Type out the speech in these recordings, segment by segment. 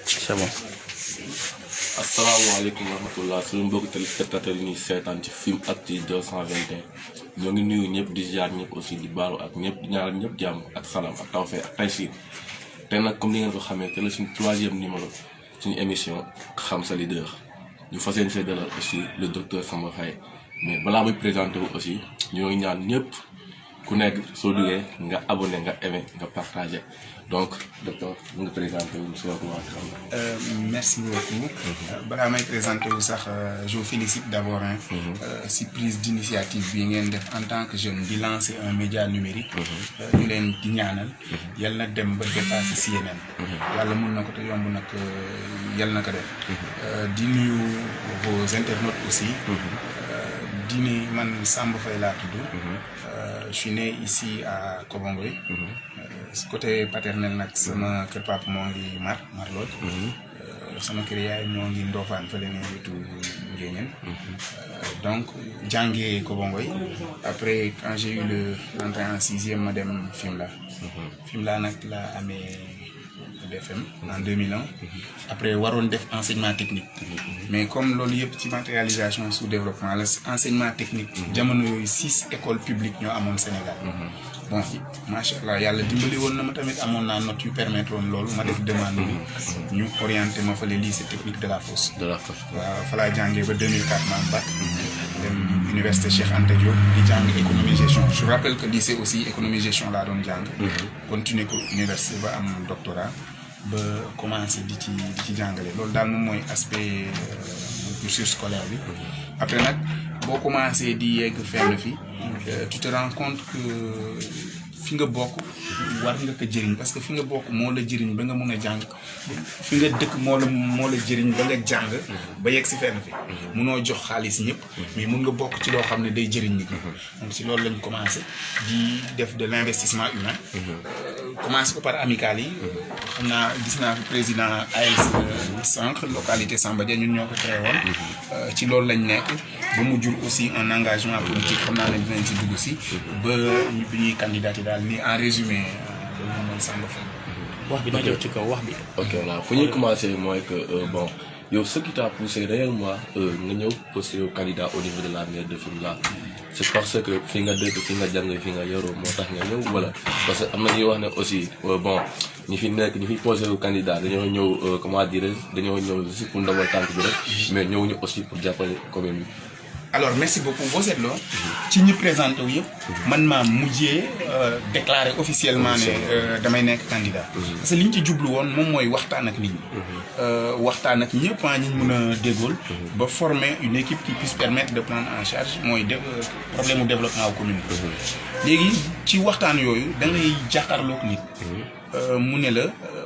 C'est bon. Asalaamaaleykum wa rahmatulah suñu mbokki téléspectateurs yi ñuy seetaan ci Filmactu 221 ñoo ngi nuyu ñëpp di ziar ñëpp aussi di baalu ak ñëpp di ñaanal ñëpp jàmm ak salaam ak tawfeex ak taysiir te nag comme ni ngeen ko xamee te la suñu 3e numéro suñu émission xam sa leader ñu fas yéene see dalal aussi le docteur Samba Faye mais balaa muy présenté wu aussi ñoo ngi ñaan ñëpp ku nekk soo duggee nga abonné nga aimé nga partagé donc docteur mu ngi présenté wu si merci beaucoup. Balaa may présenté wu sax je vous félicite d'abord si prise d'initiative bi ngeen def en tant que jeune di lancer un média numérique. ñu leen di ñaanal. yal na dem ba dépasser CNN. yàlla mun na ko te yomb nag yal na ko def. di nuyu vos internautes aussi. di ne man Samba Faye laa tudd. Je suis né ici à Kobongoy. Côté paternel nag sama kër papa moo ngi Marlooj. sama kër yaay moo ngi Ndofane fële ne wetu Ngéñen. Donc jàngee Kobongoy. Après quand j'ai eu l'entrée en 6e ma dem Fimela. Fimela nag laa amee BFM en 2001. Après waroon def enseignement technique. mais comme loolu yëpp ci matérialisation sous développement la enseignement technique. jamono yooyu 6 écoles publiques ñoo amoon Sénégal. bon macha allah yàlla dimbali woon na ma tamit amoon naa note yu permettre woon loolu ma def demande bi ñu orienté ma fa le lycée technique de la Fosse. waaw fa laa jàngee ba 2004 ma am bac. dem université Cheikh Anta Diop di jàng économie gestion je rappelle que lycée aussi économie gestion laa doon jàng. continuer ko université ba am doctorat. ba commencé di ci jàngale loolu daal moom mooy aspect cursus scolaire bi. après nag boo commencé di yegg fenn fi tu te rends compte que fi nga bokk war nga ko jëriñ parce que fi nga bokk moo la jëriñ ba nga mun a jàng fi nga dëkk moo la jëriñ ba nga jàng ba yegg si fenn fi munoo jox xaalis ñëpp mais mun nga bokk ci loo xam ne day jëriñ nit ñi donc si loolu lañ commencé di def de l'investissement humain commencé ko par amicale yi xam naa gis naa fi président AS sànq localité Samba Dia ñun ñoo ko créé woon ci loolu lañ nekk ba mu jur aussi un engagement politique xam naa ne dinañ ci dugg si ba bi ñuy candidaté daal ni en résumé loolu mooy Samba Faye wax bi na jóg ci kaw wax bi. ok voilà fu ñuy commencé mooy que bon yow ce qui t'a poussé réellement nga ñëw postuler candidat au niveau de la mairie de Fimela c'est parce que fi nga dëkk fi nga jàng fi nga yoroo moo tax nga ñëw wala parce que am na ñuy wax ne aussi bon ñi fi nekk ñi fi posé wu candidat dañoo ñëw comment dire dañoo ñëw juste pour ndawal tànk bi rek mais ñëwuñu aussi pour jàppale commune bi. alors merci beaucoup boo seetloo ci ñi présenté wu yëpp man maa mujjee déclaré officiellement ne damay nekk candidat parce que li ñu ci jublu woon moom mooy waxtaan ak nit ñi waxtaan ak ñëpp ñi ñu mën a déggool ba former une équipe qui puisse permettre de prendre en charge mooy problème mu développement wu commune léegi ci waxtaan yooyu da ngay jàkkaarloog nit mu ne la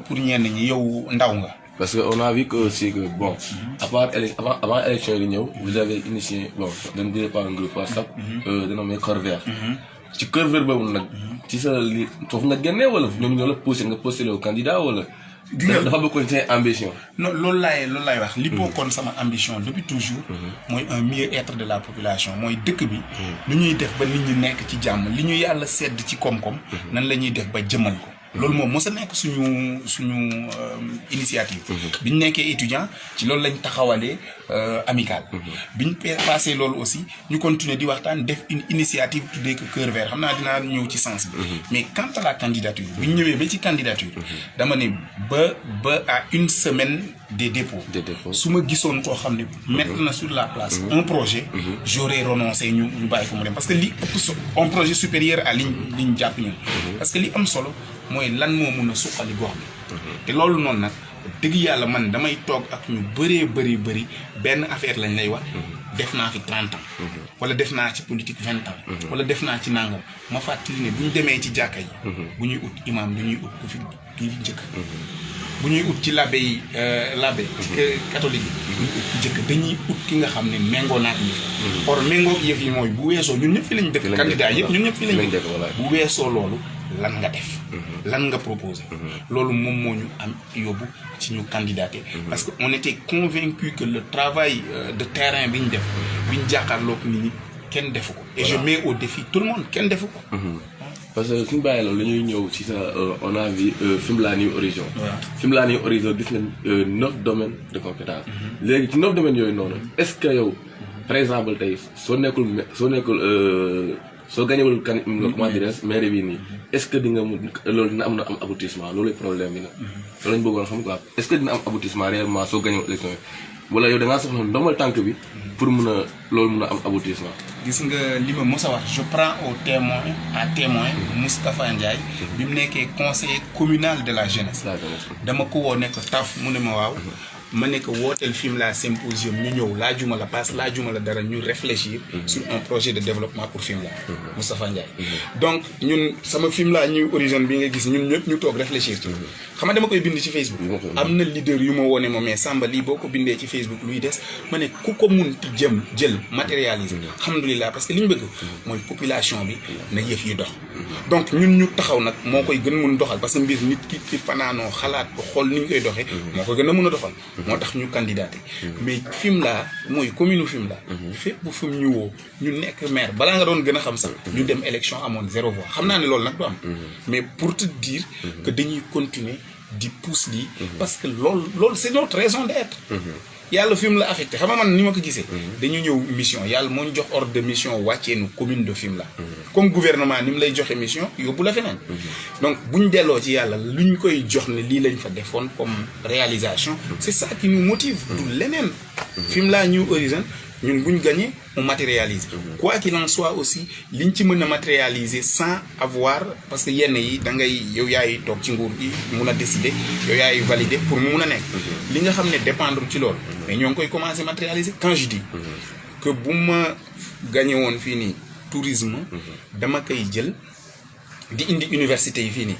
pour ñenn ñi yow ndaw nga. Parce qu'on a vu que aussi que bon, avant l'élection de l'Union, vous avez initié, bon, je ne dirais pas un groupe WhatsApp, dénommé Cœur Vert. Ci Cœur Vert boobu nag ci sa li foofu nga génnee wala ñoom ñoo la poussé nga postulé au candidat wala. dafa bokkoon seen ambition. non loolu laay wax li bokkoon sama ambition depuis toujours. mooy un mieux-être de la population mooy dëkk bi. lu ñuy def ba nit ñi nekk ci jàmm li ñu yàlla sedd ci koom-koom. nan la ñuy def ba jëmal ko. loolu moom mos a nekk suñu initiative. biñ nekkee étudiant ci loolu lañ taxawalee amicale. biñ passé loolu aussi ñu continuer di waxtaan def une initiative tuddee que Cœur Vert xam naa dinaa ñëw ci sens bi. mais quant à la candidature biñ ñëwee ba ci candidature. dama ne ba à une semaine des dépôts. su ma gisoon koo xam ne mettre na sur la place un projet. j'aurais renoncé ñu bàyyi ko mu dem parce que li ëpp un projet supérieur à liñ jàpp ñun. parce que li am solo. mooy lan moo mun a suqali gox bi te loolu noonu nag dëgg yàlla man damay toog ak ñu bëri benn affaire lañ lay wax def naa fi 30 ans wala def naa ci politique 20 ans wala def naa ci nangam ma fàttali ne bu ñu demee ci jàkka yi bu ñuy ut imam du ñuy ut ku fi kii fi njëkk bu ñuy ut ci l'abbé yi l'abbé catholique yi ñu ut ku njëkk dañuy ut ki nga xam ne méngoo naat ñi or méngoo yëf yi mooy bu weesoo ñun ñëpp fi lañ dëkk candidat yëpp ñun ñëpp fi lañ dëkk bu weesoo loolu lan nga def lan nga proposé loolu moom moo ñu am yóbbu ci ñu candidaté parce que on était convaincu que le travail de terrain bi ñu def bi ñu jàkkaarloog nit ñi kenn defu ko et je mets au défi tout le monde kenn defu ko parce que suñu bàyyi loolu la ñuy ñëw ci sa on a vu Fimela New Horizon. Fimela New Horizon gis nañ 9 domaines de compétence. léegi ci 9 domaines yooyu noonu est-ce que yow par exemple tey soo gañewul kan comment dirais mairie bi nii est-ce que di nga loolu dina am aboutissement loolu problème bi nag. loolu lañ bëggoon xam quoi est-ce que dina am aboutissement réellement soo gañewul élection yi wala yow da ngaa soxla ndombal tànk bi pour loolu mun a am aboutissement. gis nga li ma mos a wax je prends à témoin Moustapha Ndiaye bi mu nekkee conseiller communal de la jeunesse. dama ko woo nekk taf mu ne ma waaw. ma ne ko wooteel Fimela symposium ñu ñëw laajuma la passe laajuma la dara ñu réfléchir sur un projet de développement pour Fimela. Moustapha Ndiaye. donc ñun sama Fimela New Horizon bi nga gis ñun ñëpp ñu toog réfléchir ci. xam nga dama koy bind ci Facebook. am na leader yu ma wone ma mais Samba lii boo ko bindee ci Facebook luy des ma ne ku ko munti jël matérialiser. alhamdulilah parce que li ñu bëgg. mooy population bi na yëf yi dox. donc ñun ñu taxaw nag moo koy gën mun doxal parce que mbir nit ki fanaanoo xalaat ko xool ni ñu koy doxee. moo koy gën a mën a doxal. moo tax ñu candidaté mais Fimela mooy commune Fimela. fépp bu fi ñu woo ñu nekk maire balaa nga doon gën a xam sax. ñu dem élection amoon 0 voix xam naa ne loolu nag du am. mais pour te dire que dañuy continuer di pousse lii. parce que loolu c'est notre raison d'être. yàlla Fimela affecté xam nga man ni ma ko gisee. dañu ñëw mission yàlla moo ñu jox ordre de mission wàccee nu commune de Fimela. comme gouvernement ni mu lay joxe mission yóbbu la feneen. donc bu ñu delloo ci yàlla lu ñu koy jox ne lii lañ fa defoon comme réalisation. c'est ça qui nous motive. du leneen. Fimela New Horizon ñun bu ñu gagné on matérialise. quoi qu'il en soit aussi liñ ci mën a matérialiser sans avoir parce que yenn yi da ngay yow yaay toog ci nguur gi mun a décider yow yaay valider pour mu mun a nekk. li nga xam ne dépendre ci loolu. mais ñoo ngi koy commencer matérialiser quand je dis que bu ma gagné woon fii nii tourisme. dama koy jël di indi université yi fii nii.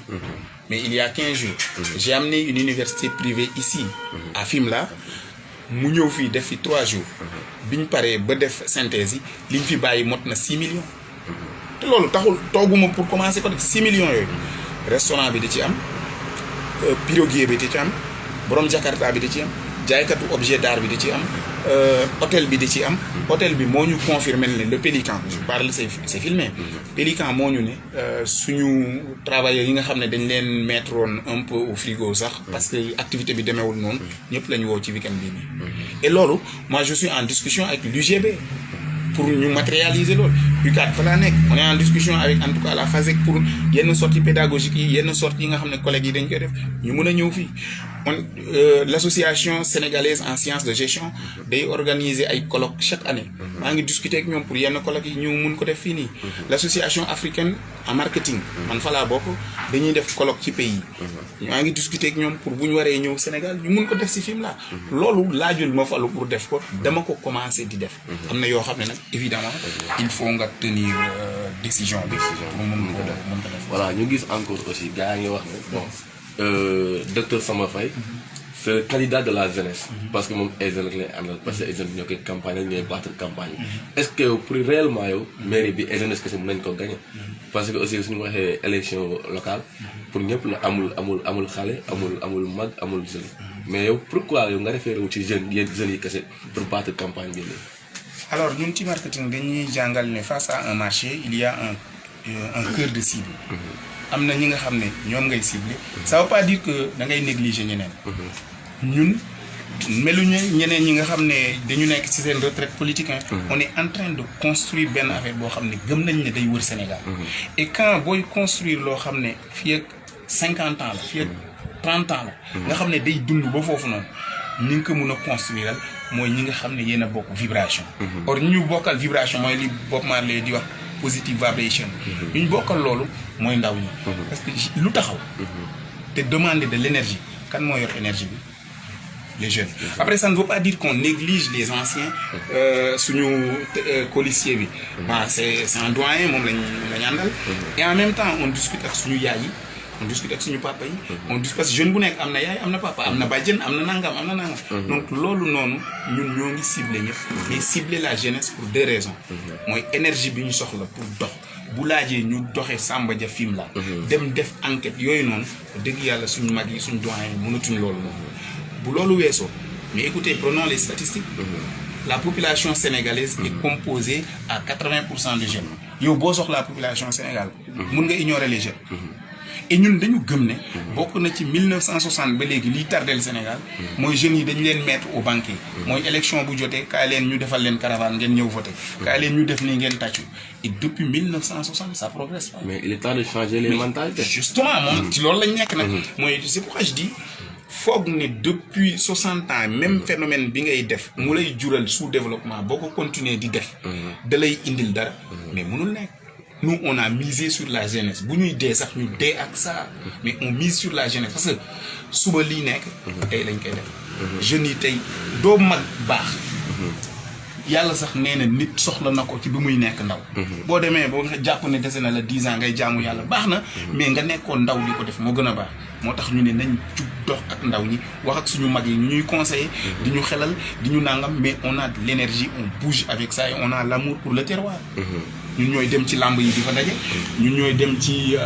mais il y a 15 jours. j'ai amené une université privée ici à Fimela. mu ñëw fii def fi 3 jours. biñ paree ba def synthèse yi liñ fi bàyyi mot na 6 millions. te loolu taxul tooguma pour commencer ko def 6 millions yooyu. restaurant bi di ci am piroguier bi di ci am borom Jakarta bi di ci am jaaykatu objet d'art bi di ci am hôtel bi di ci am. hôtel bi moo ñu confirmer ne le Pélican je parle c'est filmé. Pélican moo ñu ne suñu travailleurs yi nga xam ne dañ leen mettre woon un peu au frigo sax. parce que activité bi demeewul noonu. ñëpp la ñu woo ci week-end bii nii. et loolu moi je suis en discussion avec l'UGB pour ñu matérialiser loolu. UCAD fa laa nekk on est en discussion avec en tout cas la FASEC pour yenn sorties pédagogiques yi yenn sorties yi nga xam ne collègues yi dañ koy def ñu mën a ñëw fii. l'association sénégalaise en sciences de gestion day organiser ay colloques chaque année. maa ngi discuter ak ñoom pour yenn colloques yi ñu mun ko def fii nii. l'association africaine en marketing. man fa laa bokk dañuy def colloque ci pays yi. maa ngi discuter ak ñoom pour bu ñu waree ñëw Sénégal ñu mun ko def si Fimela. loolu laajul ma falu pour def ko dama ko commencer di def. am na yoo xam ne nag évidemment il faut nga tenir décision bi. pour mun ko def voilà ñu gis encore aussi gars ngi wax ne bon. Docteur Samba Faye c'est candidat de la jeunesse. parce que moom ay jeunes rek lay àndal parce que ay jeunes ñoo koy campagne ñooy battre campagne est-ce que yow pour réellement yow mairie bi ay jeunes est-ce que mën nañ ko gagner parce que aussi suñu waxee élection locale pour ñëpp la amul xale amul mag amul jeune mais yow pourquoi yow nga référé wu ci jeunes yi kese pour battre campagne bi léegi. alors ñun ci marketing dañuy jàngal ne face à un marché il y a un cœur de cible. am na ñi nga xam ne ñoom ngay cibler. ça veut pas dire que da ngay négliger ñeneen. ñun meluñu ñeneen ñi nga xam ne dañu nekk ci seen retraite politique. on est en train de construire benn affaire boo xam ne gëm nañ ne day wër Sénégal. et quand booy construire loo xam ne fii ak 50 ans la fii ak 30 ans la. nga xam ne day dund ba foofu noonu ni nga ko mën a construire mooy ñi nga xam ne yéen a bokk vibration. or ñu bokkal vibration mooy li Bob Marley di wax. positive vibration. ñu ñu bokkal loolu mooy ndaw ñi. parce que lu taxaw. te demander de l'énergie kan moo yor énergie bi les jeunes. après ça ne veut pas dire qu'on néglige les anciens. suñu colistier bi. c'est un doyen moom lañ àndal. et en même temps on discute ak suñu yaay yi. on discute ak suñu papa yi. on discute parce que jeune bu nekk am na yaay am na papa am na bàjjen am na nangam. donc loolu noonu ñun ñoo ngi cibler ñëpp. mais cibler la jeunesse pour 2 raisons. mooy énergie bi ñu soxla pour dox bu laajee ñu doxee Samba Dia Fimela. dem def enquête yooyu noonu dëgg yàlla suñu mag yi suñu doyen yi mënatuñ loolu noonu. bu loolu weesoo mais écoutez prenons les statistiques. la population sénégalaise est composée à 80% de jeunes. yow boo soxlaa population Sénégal mun nga ignorer les jeunes et ñun dañu gëm ne bokk na ci 1960 ba léegi liy tardel Sénégal mooy jeunes yi dañu leen mettre au banquet mooy élection bu jotee kaay leen ñu defal leen caravane ngeen ñëw voter kaay leen ñu def nii ngeen tàccu et depuis 1960 ça progresse pas. mais il est temps de changer les mentalités. justement moom ci loolu lañ nekk nag mooy c'est pourquoi je dis foog ne depuis 60 ans même phénomène bi ngay def mu lay jural sous-développement boo ko continuer di def da lay indil dara mais mënul nekk. Nous, on a misé sur la jeunesse. Si nous sommes nous avec ça, mais on mise sur la jeunesse. Parce que, souvent, ce qui est je n'y suis pas mag baax. Yalla sax néna nit soxla nako ci bi muy nek ndaw bo démé bo nga japp né déssé na la 10 ans ngay jaamu yalla baxna mais nga nekkon ndaw diko def mo gëna baax motax ñu né nañ ci dox ak ndaw ñi wax ak suñu mag yi ñuy conseiller di ñu xelal di ñu nangam mais on a de l'énergie on bouge avec ça et on a l'amour pour le terroir ñun ñoy dem ci lamb yi difa dajé ñun ñoy dem ci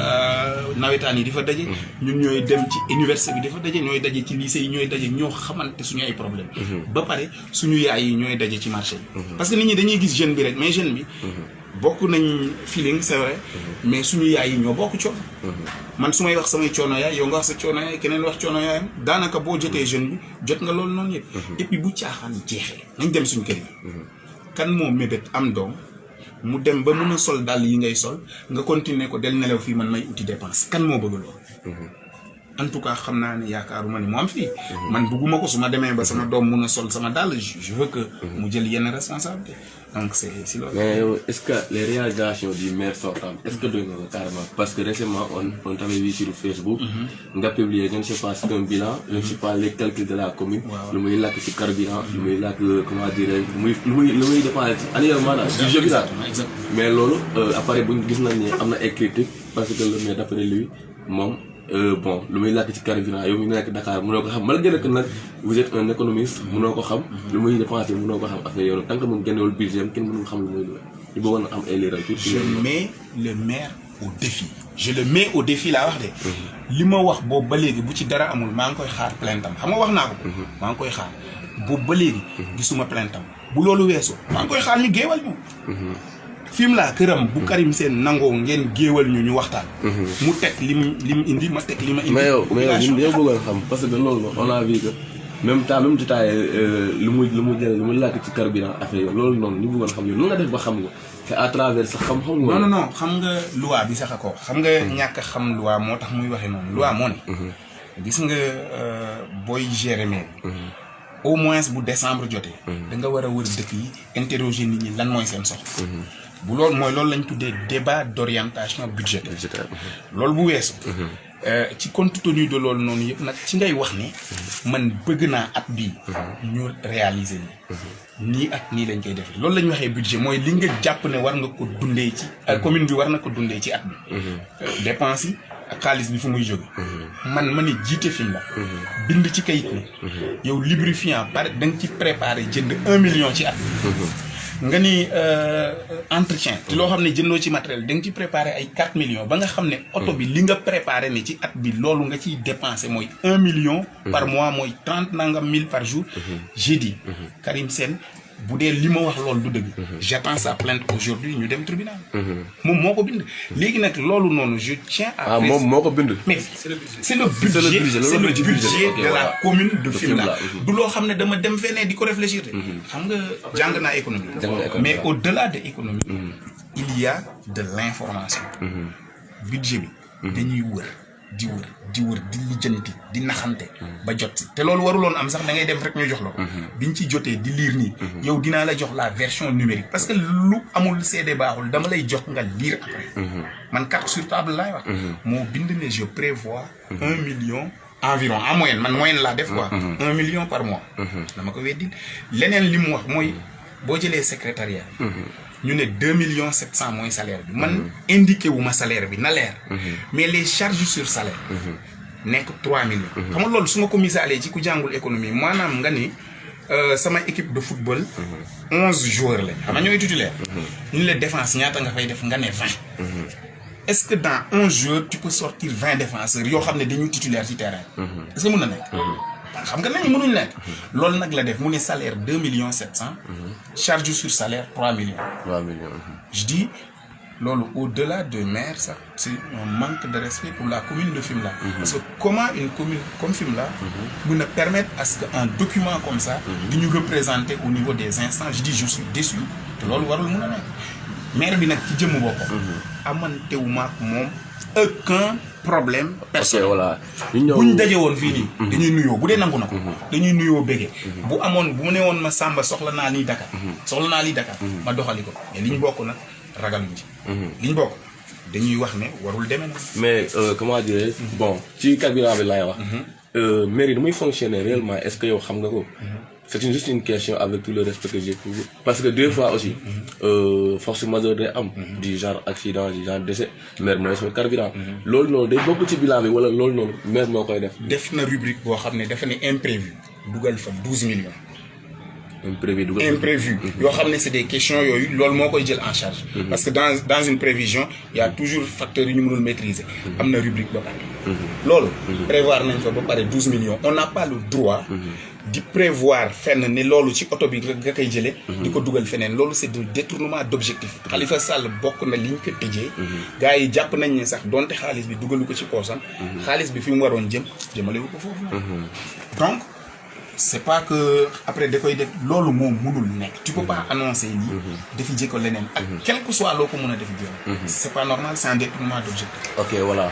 nawetaan yi difa dajé ñun ñoy dem ci université bi difa dajé ñoy dajé ci lycée yi ñoy dajé ño xamanté suñu ay problème ba paré suñu yaay yi ñoy dajé ci marché parce que nit ñi dañuy gis jeune bi rek mais jeune bi bokku nañ feeling c'est vrai mais suñu yaay yi ñoo bokku coono man sumay wax samay coono yaay yow nga wax sa coono yaay keneen wax coono yaayam daanaka boo jotee jeune bi jot nga loolu noonu yëpp et puis bu caaxaan jeexee nañ dem suñu kër yi kan moo mébét am doom mu dem ba mën a sol dàll yi ngay sol nga continuer ko del nelaw fii man may uti dépense kan moo bëgg loolu en tout cas xam naa ne yaakaaruma ne mu am fii man bëgguma ko su ma demee ba sama doom mun a sol sama dàll je veux que mu jël yenn responsabilité donc c'est si loolu. mais est-ce que les réalisations du maire sortant est-ce que doy na ko carrément parce que récemment on t'avait vu sur Facebook nga publier je ne sais pas c'est un bilan je ne sais pas les calculs de la commune lu muy lakk ci carburant lu muy lakk comment dire lu muy dépendre annuellement du jeu bi daal mais loolu après buñ gis nañ ne am na ay critiques parce que le maire d'après lui moom bon lu muy lakk ci carburant yow mi nekk Dakar mënoo ko xam malgré que nag vous êtes un économiste mënoo ko xam lu muy dépenser mënoo ko xam affaire yoonu tant que mu génnewul budget kenn mënul xam lu muy lu ñu bëggoon am ay leeral tuuti. je mets le maire au défi. je le mets au défi laa wax de. li ma wax boobu ba léegi bu ci dara amul maa ngi koy xaar plainte am xam nga wax naa ko. maa ngi koy xaar boobu ba léegi. gisuma plainte am bu loolu weesoo maa ngi koy xaar ñu géewal ñu. film laa këram bu Karim Sène nangoo ngeen géewal ñu waxtaan. mu teg li mu indi ma teg li ma indi. mais yow bëggoon xam parce que loolu on a vu que même temps même détaillé lu mu lakk ci carburant affaire yooyu loolu noonu ñu bëggoon xam yow nu nga def ba xam nga te à travers sax xam-xam nga. non xam nga loi bi sax a ko xam nga ñàkk a xam loi moo tax muy waxee noonu loi moo ne. gis nga booy gérer maire au moins bu décembre jotee. da nga war a wër dëkk yi interroger nit ñi lan mooy seen soxla. bu loolu mooy loolu lañ tuddee débat d'orientation budgétaire loolu bu weesu ci compte tenu de loolu noonu yëpp nag ci ngay wax ni man bëgg naa at bii ñu réaliser nii ak nii lañ koy defee loolu la ñu waxee budget mooy li nga jàpp ne war nga ko dundee ci commune bi war na ko dundee ci at bi dépense yi ak xaalis bi fu muy jóge man ma ne jiite film la bind ci kayit ni yow lubrifiant pare da nga ci préparer jënd 1 million ci at nga ni entretien te loo xam ne jëndoo ci matériel da nga ci préparé ay 4 millions ba nga xam ne oto bi li nga préparé ne ci at bi loolu nga ciy dépensé mooy 1 million par mois mooy 30 nangam mille par jour j'ai dit Karim Sène bu dee li ma wax loolu du dëgg j'attends sa plainte aujourd'hui ñu dem tribunal moom moo ko bind léegi nag loolu noonu je tiens à moom moo ko bind mais c'est le budget de la commune de Fimela du loo xam ne dama dem feneen di ko réfléchir xam nga jàng naa économie mais au-delà de économie il y a de l'information budget bi dañuy wër di lijjanti di naxante ba jot si te loolu waruloon am sax da ngay dem rek ñu jox la ko biñ ci jotee di lire nii yow dinaa la jox la version numérique parce que lu amul CD baaxul dama lay jox nga lire après man carte sur table laay wax moo bind ne je prévois 1 million environ en moyenne man moyenne laa def quoi 1 million par mois dama ko weddil leneen li mu wax mooy boo jëlee secrétariat ñu ne 2 700 000 mooy salaire bi man indiqué wu ma salaire bi na leer mais les charges sur salaire nekk 3 millions xam nga loolu su ma ko misaalee ci ku jàngul économie maanaam nga ni sama équipe de football 11 joueurs lañ xam nga ñooy titulaire ñu la défense ñaata nga fay def nga ne 20 est-ce que dans 11 joueurs tu peux sortir 20 défenseurs yoo xam ne dañuy titulaire ci terrain est-ce que mën na nekk xam nga nañu mënuñ nekk loolu nag la def mu ne salaire 2 700 000 charge sur salaire 3 millions je dis loolu au-delà de maire sax c'est un manque de respect pour la commune de Fimela. Parce que comment une commune comme Fimela mën a permettre à ce qu'un document comme ça di ñu représenter au niveau des instances je dis je suis déçu te loolu warul mën a nekk maire bi nag ci jëmm boppam amantewuma ak moom aucun problème personnel. voilà bu ñu daje woon fii nii dañuy nuyoo bu dee nangu na ko dañuy nuyoo béggee bu amoon bu mu ne woon ma Samba soxla naa lii Dakar soxla naa lii Dakar ma doxali ko mais li ñu bokk nag ragaluñ ci li ñu bokk dañuy wax ne warul demee na mais comment dire bon ci carburant bi laay wax mairie muy fonctionner réellement est-ce que yow xam nga ko c'est juste une question avec tout le respect que j'ai pour vous parce que des fois aussi force majeure day am du genre accident du genre décès maire mooy sama carburant loolu noonu day bokk ci bilan bi wala loolu noonu maire moo koy def na rubrique boo xam ne dafa ne imprévu dugal fa 12 millions imprévu yoo xam ne c'est des questions yooyu loolu moo koy jël en charge parce que dans une prévision il y a toujours facteurs yu ñu mënul maîtriser am na rubrique ba pare loolu prévoir nañ fa ba pare 12 millions on n'a pas le droit di prévoir fenn ne loolu ci oto bi nga koy jëlee di ko dugal feneen loolu c'est du détournement d'objectif Khalifa Sall bokk na li ñu ko tëjee gars yi jàpp nañ ne sax donte xaalis bi dugalu ko ci poosam xaalis bi fi mu waroon jëmalewu ko foofu la donc c'est pas que après da koy def loolu moom mënul nekk tu peux pas annoncer lii defi jëkko leneen ak quel que soit loo ko mën a defi jël c'est pas normal c'est un détournement d'objectif. Ok voilà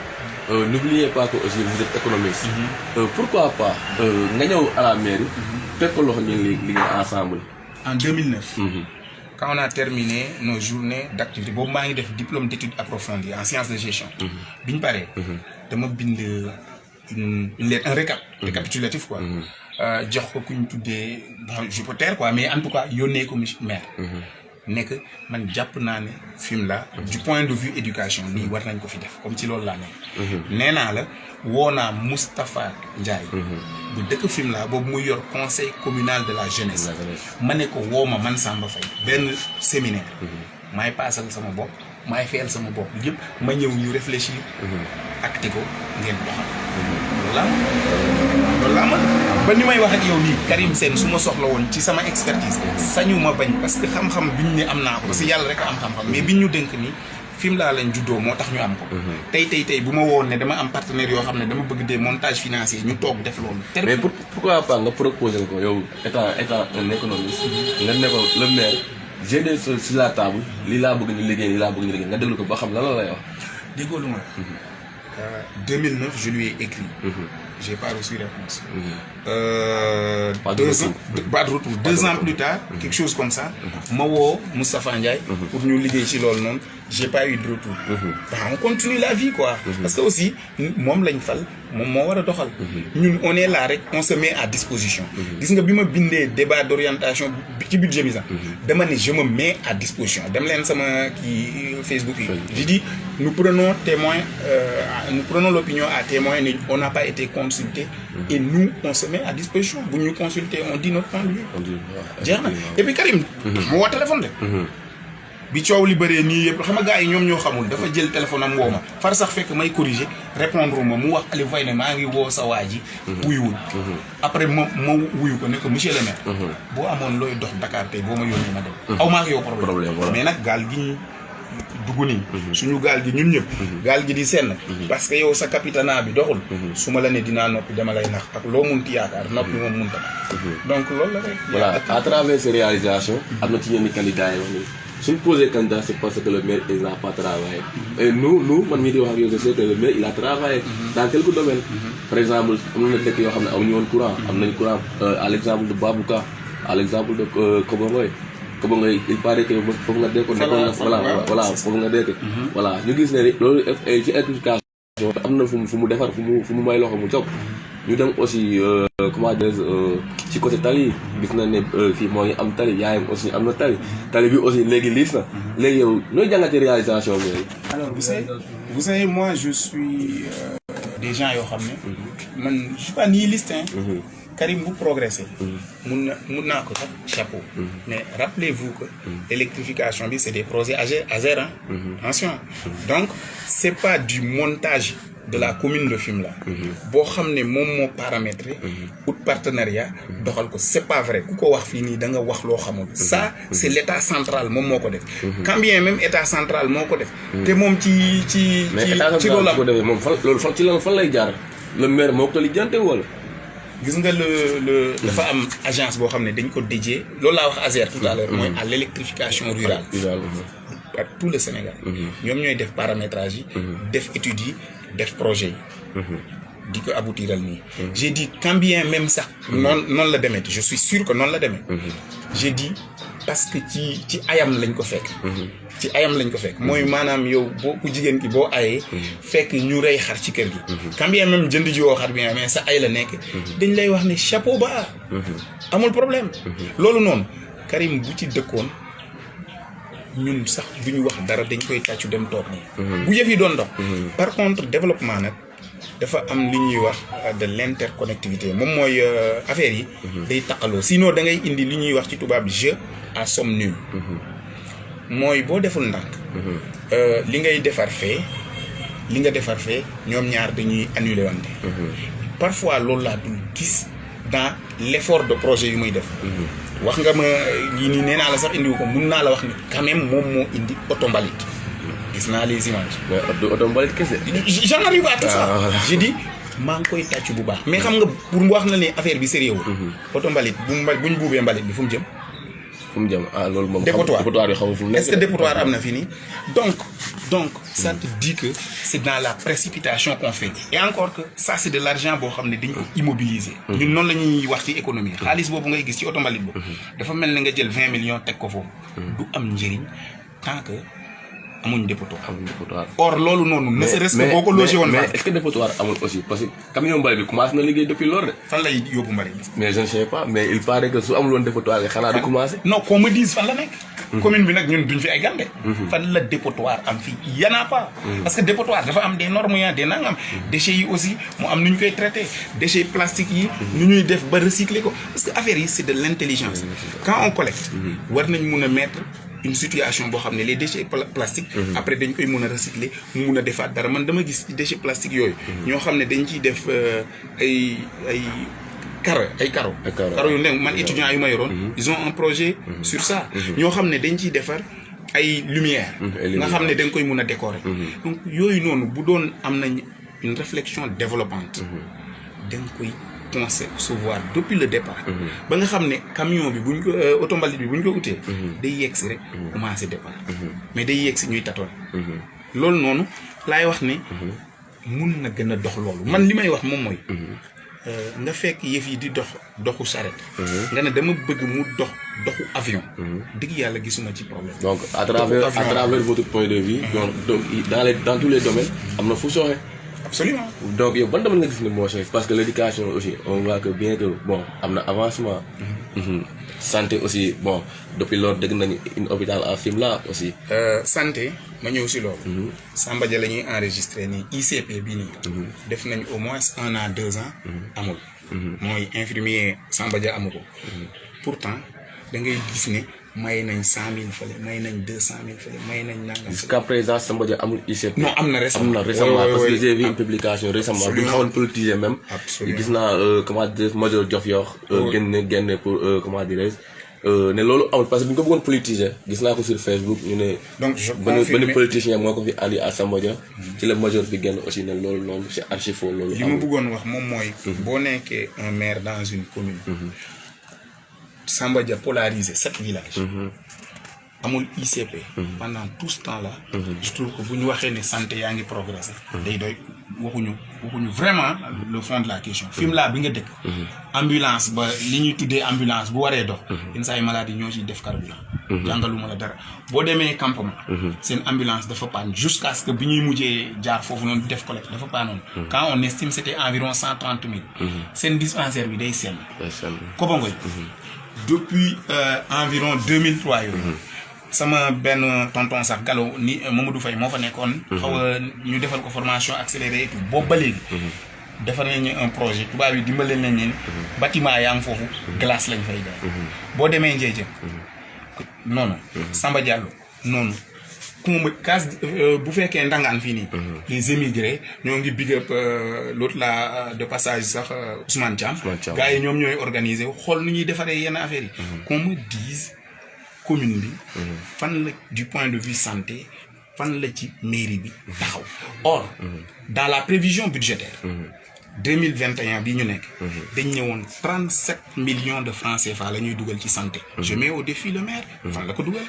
n'oubliez pas que aussi vous êtes économiste pourquoi pas nga ñëw à la mairie teg ko loxo ngeen liggéey ensemble en 2009 quand on a terminé nos journées d'activité boobu maa ngi def diplôme d'études approfondies en sciences de gestion bi ñu paree dama bind un récapitulatif quoi jox ko ku ñu tuddee je peux taire quoi mais en tout cas yónnee ko maire nekk man jàpp naa ne Fimela du point de vue éducation lii war nañ ko fi def comme ci loolu laa nekk nee naa la woo naa Moustapha Ndiaye bu dëkk Fimela boobu muy yor conseil communal de la jeunesse ma ne ko woo ma man Samba Faye benn séminaire maay paasal sama bopp maay fayal sama bopp yëpp ma ñëw ñu réfléchir acté ko ngeen doxal loolu laa man ba ni may wax ak yow nii Karim Sène su ma soxla woon ci sama expertise sañu ma bañ parce que xam-xam biñ ne am naa ko parce que yàlla rek a am xam-xam mais biñ ñu dénk nii Fimela lañ juddoo moo tax ñu am ko tey bu ma woon ne dama am partenaire yoo xam ne dama bëgg des montages financiers ñu toog def loolu mais pourquoi pas nga proposer ko yow étant un économiste nga ne ko le maire j'ai des choses sur la table lii laa bëgg ñu liggéey nga déglu ko ba xam lan la lay wax déggoo lu ma 2009 je lui ai écrit j'ai pas reçu réponse pas de retour 2 ans plus tard quelque chose comme ça ma woo Moustapha Ndiaye pour ñu liggéey ci loolu noonu j'ai pas eu de retour on continue la vie quoi parce que aussi moom lañ fal moom moo war a doxal ñun on est là rek on se met à disposition gis nga bi ma bindee débat d'orientation ci budget bi sax dama ne je me mets à disposition dem leen sama kii Facebook yi j'ai dit nous prenons l'opinion à témoin on n'a pas été consulté et nous on se met à disposition bu ñu consulter on dit notre point de vue jeex na et puis Karim mu woo téléphone de bi coow li bëree nii yëpp xam nga gars yi ñoom ñoo xamul dafa jël téléphone am woo ma far sax fekk may corriger répondre ma mu wax Aliou Faye ne maa ngi woo sa waa ji wuyuwul après ma wuyu ko ne ko monsieur le maire boo amoon looy dox Dakar tey boo ma yónnee ma dem aw maa ngi yow problème mais nag gaal gi ñu dugg nii suñu gaal gi ñun ñëpp gaal gi di senn parce que yow sa capitana bi doxul su ma la ne dinaa noppi dama lay nax ak loo munti yaakaar noppi moom munta donc loolu la rek voilà à travers ces réalisations am na ci yenn candidats yi wax ni suñ posé candidat c'est parce que le maire il n'a pas travaillé et nous man mii di wax ak yow je sais que le maire il a travaillé dans quelques domaines par exemple am na dëkk yoo xam ne amuñu woon courant am nañ courant à l'exemple de Babouka à l'exemple de Kobangoy il paraît que foofu nga dekkoon voilà foofu nga dekk voilà ñu gis ne loolu ci éducation am na fu mu defar fu mu may loxo mu jóg ñu dem aussi comment dire ci côté tali gis na ne fii moo ngi am tali yaayam aussi am na tali bi aussi léegi liis na léegi yow nooy jàngate réalisation bi alors vous savez moi je suis des gens yoo xam ne man je suis pas nihiliste Karim bu progressé mun naa ko sax chapeau mais rappelez-vous que l'électrification bi c'est des projets à zéro attention donc c'est pas du montage de la commune de Fimela boo xam ne moom moo paramétré ou partenariat doxal ko c'est pas vrai ku ko wax fii nii da nga wax loo xamul ça c'est l'état central moom moo ko def quand bien même état central moo ko def te moom ci loolu ko defee moom fan loolu fan ci lan fan lay jaar le maire moo ko lijjante wala gis nga le dafa am agence boo xam ne dañ ko dédié loolu laa wax ASER tout à l'heure mooy à l'électrification rurale à tout le Sénégal ñoom ñooy def paramétrage yi def études yi def projet yi di ko aboutiral nii j'ai dit quand bien même sax noonu la demee je suis sûr que noonu la demee j'ai dit parce que ci ayam lañ ko fekk ci ayam lañ ko fekk mooy maanaam yow boo ku jigéen ki boo ayee fekk ñu rey xar ci kër gi quand bien même jënd ji woo xar bi mais sa ay la nekk dañ lay wax ne chapeau bas amul problème loolu noonu Karim bu ci dëkkoon ñun sax bu ñu wax dara dañ koy tàccu dem toog nii bu yëf yi doon dox par contre développement nag dafa am li ñuy wax de l'interconnectivité moom mooy affaire yi day taqaloo sinon da ngay indi li ñuy wax ci tubaab jeu à somme nulle mooy boo deful ndànk li ngay defar fee li nga defar fee ñoom ñaar dañuy annuler wante parfois loolu laa dul gis dans l'effort de projet yu muy def wax nga ma yii nii nee naa la sax indiwu ko mun naa la wax ni quand même moom moo indi oto mbalit gis naa les images mais oto mbalit kese j'en arrive à tout ça j'ai dit maa ngi koy tàcc bu baax mais xam nga pour wax na ne affaire bi sérieux oto mbalit buñ buubee mbalit bi fu mu jëm loolu moom dépotoir yi xaw fu mu nekk est-ce que dépotoir am na fii nii donc ça te dit que c'est dans la précipitation qu'on fait et encore que ça c'est de l'argent boo xam ne dañ ko immobiliser ñun noonu la ñuy wax ci économie xaalis boobu ngay gis ci oto mbalit boobu dafa mel ne nga jël 20 millions teg ko foofu du am njëriñ tant que amuñ dépotoir or loolu noonu ne serait-ce que boo ko logé woon mais est-ce que dépotoir amul aussi parce que camion mbalit bi commencé na liggéey depuis loolu de fan lay yóbbu mbalit bi mais je ne sais pas mais il paraît que su amul woon dépotoir yi xanaa du commencé non qu'on me dise fan la nekk commune bi nag ñun duñ fi ay gande fan la dépotoir am fii y en a pas parce que dépotoir dafa am des normes ya des nangam déchets yi aussi mu am nu ñu koy traiter déchets plastiques yi nu ñuy def ba recycler ko parce que affaire yi c'est de l'intelligence quand on collecte war nañ mun a mettre une situation boo xam ne les déchets plastiques après dañ koy mun a recycler mu mun a defaat dara man dama gis ci déchets plastiques yooyu ñoo xam ne dañ ciy def ay caro yu ndeng man étudiants yu ma yoroon ils ont un projet sur ça ñoo xam ne dañ ciy defar ay lumière nga xam ne dañ koy mun a décorer donc yooyu noonu bu doon am nañ une réflexion développante dañ koy concevoir depuis le départ ba nga xam ne camion bi buñ ko oto mbalit bi buñ ko utee day yegg si rek commencé départ mais day yegg si ñuy tatoon loolu noonu laay wax ne mun na gën a dox loolu man li may wax moom mooy nga fekk yëf yi di doxu charrette nga ne dama bëgg mu doxu avion dëgg yàlla gisuma ci problème donc à travers votre point de vue donc dans tous les domaines am na fu sooxe absolument donc yow ban domaine nga gis ne moo sooxe parce que l'éducation aussi on voit que bien que bon am na avancement santé aussi bon depuis loolu dégg nañu une hôpital à Fimela aussi santé ma ñëw si loolu Samba Dia la ñuy enregistré nii ICP bii nii def nañ au moins 1 an 2 ans amul mooy infirmier Samba Dia amu ko pourtant da ngay gis ne may nañ 100 000 fële may nañ 200 000 fële may nañ nangam jusqu'à présent Samba Dia amul ICP non am na récemment parce que j'ai vu une publication récemment bu ñu xawoon politiser même gis naa comment dire Major Diofior génne pour comment dirais-je ne loolu amul parce que bu ñu ko bëggoon politiser gis naa ko sur Facebook ñu ne donc je confirme benn politicien moo ko fi andi à Samba Dia ci la Major bi génn aussi ne loolu noonu c'est archi faux loolu li ma bëggoon wax moom mooy boo nekkee un maire dans une commune Samba Dia polarisé 7 villages amul ICP pendant tout ce temps là je trouve que bu ñu waxee ne santé yaa ngi progresser day doy waxuñu vraiment le fond de la question Fimela bi nga dëkk ambulance ba li ñuy tuddee ambulance bu waree dox yenn saa yi malade yi ñoo ciy def carburant jàngaluma la dara boo demee campement seen ambulance dafa panne jusqu'à ce que bi ñuy mujjee jaar foofu noonu def collecte dafa pannoon quand on estime c'était environ 130 000 seen dispensaire bi day sell Kobangoy depuis environ 2003 yooyu sama benn tonton sax Gallo ni Mamadou Faye moo fa nekkoon xaw a ñu defal ko formation accélérée et tout boobu ba léegi defar nañu un projet tubaab yi dimbale nañ leen bâtiment yaa ngi foofu glace lañ fay jaay boo demee Ndiédiène noonu Samba Diallo noonu bu fekkee ndangaan fii nii. Les émigrés ñoo ngi big up l'autre là de passage sax Ousmane Thiam. gars yi ñoom ñooy organiser xool nu ñuy defaree yenn affaires yi. qu'on me dise commune bi. fan la du point de vue santé fan la ci mairie bi taxaw. or dans la prévision budgétaire. 2021 bii ñu nekk. dañ ñëwoon 37 millions de francs CFA la ñuy dugal ci santé. je mets au défi le maire. fan la ko dugal.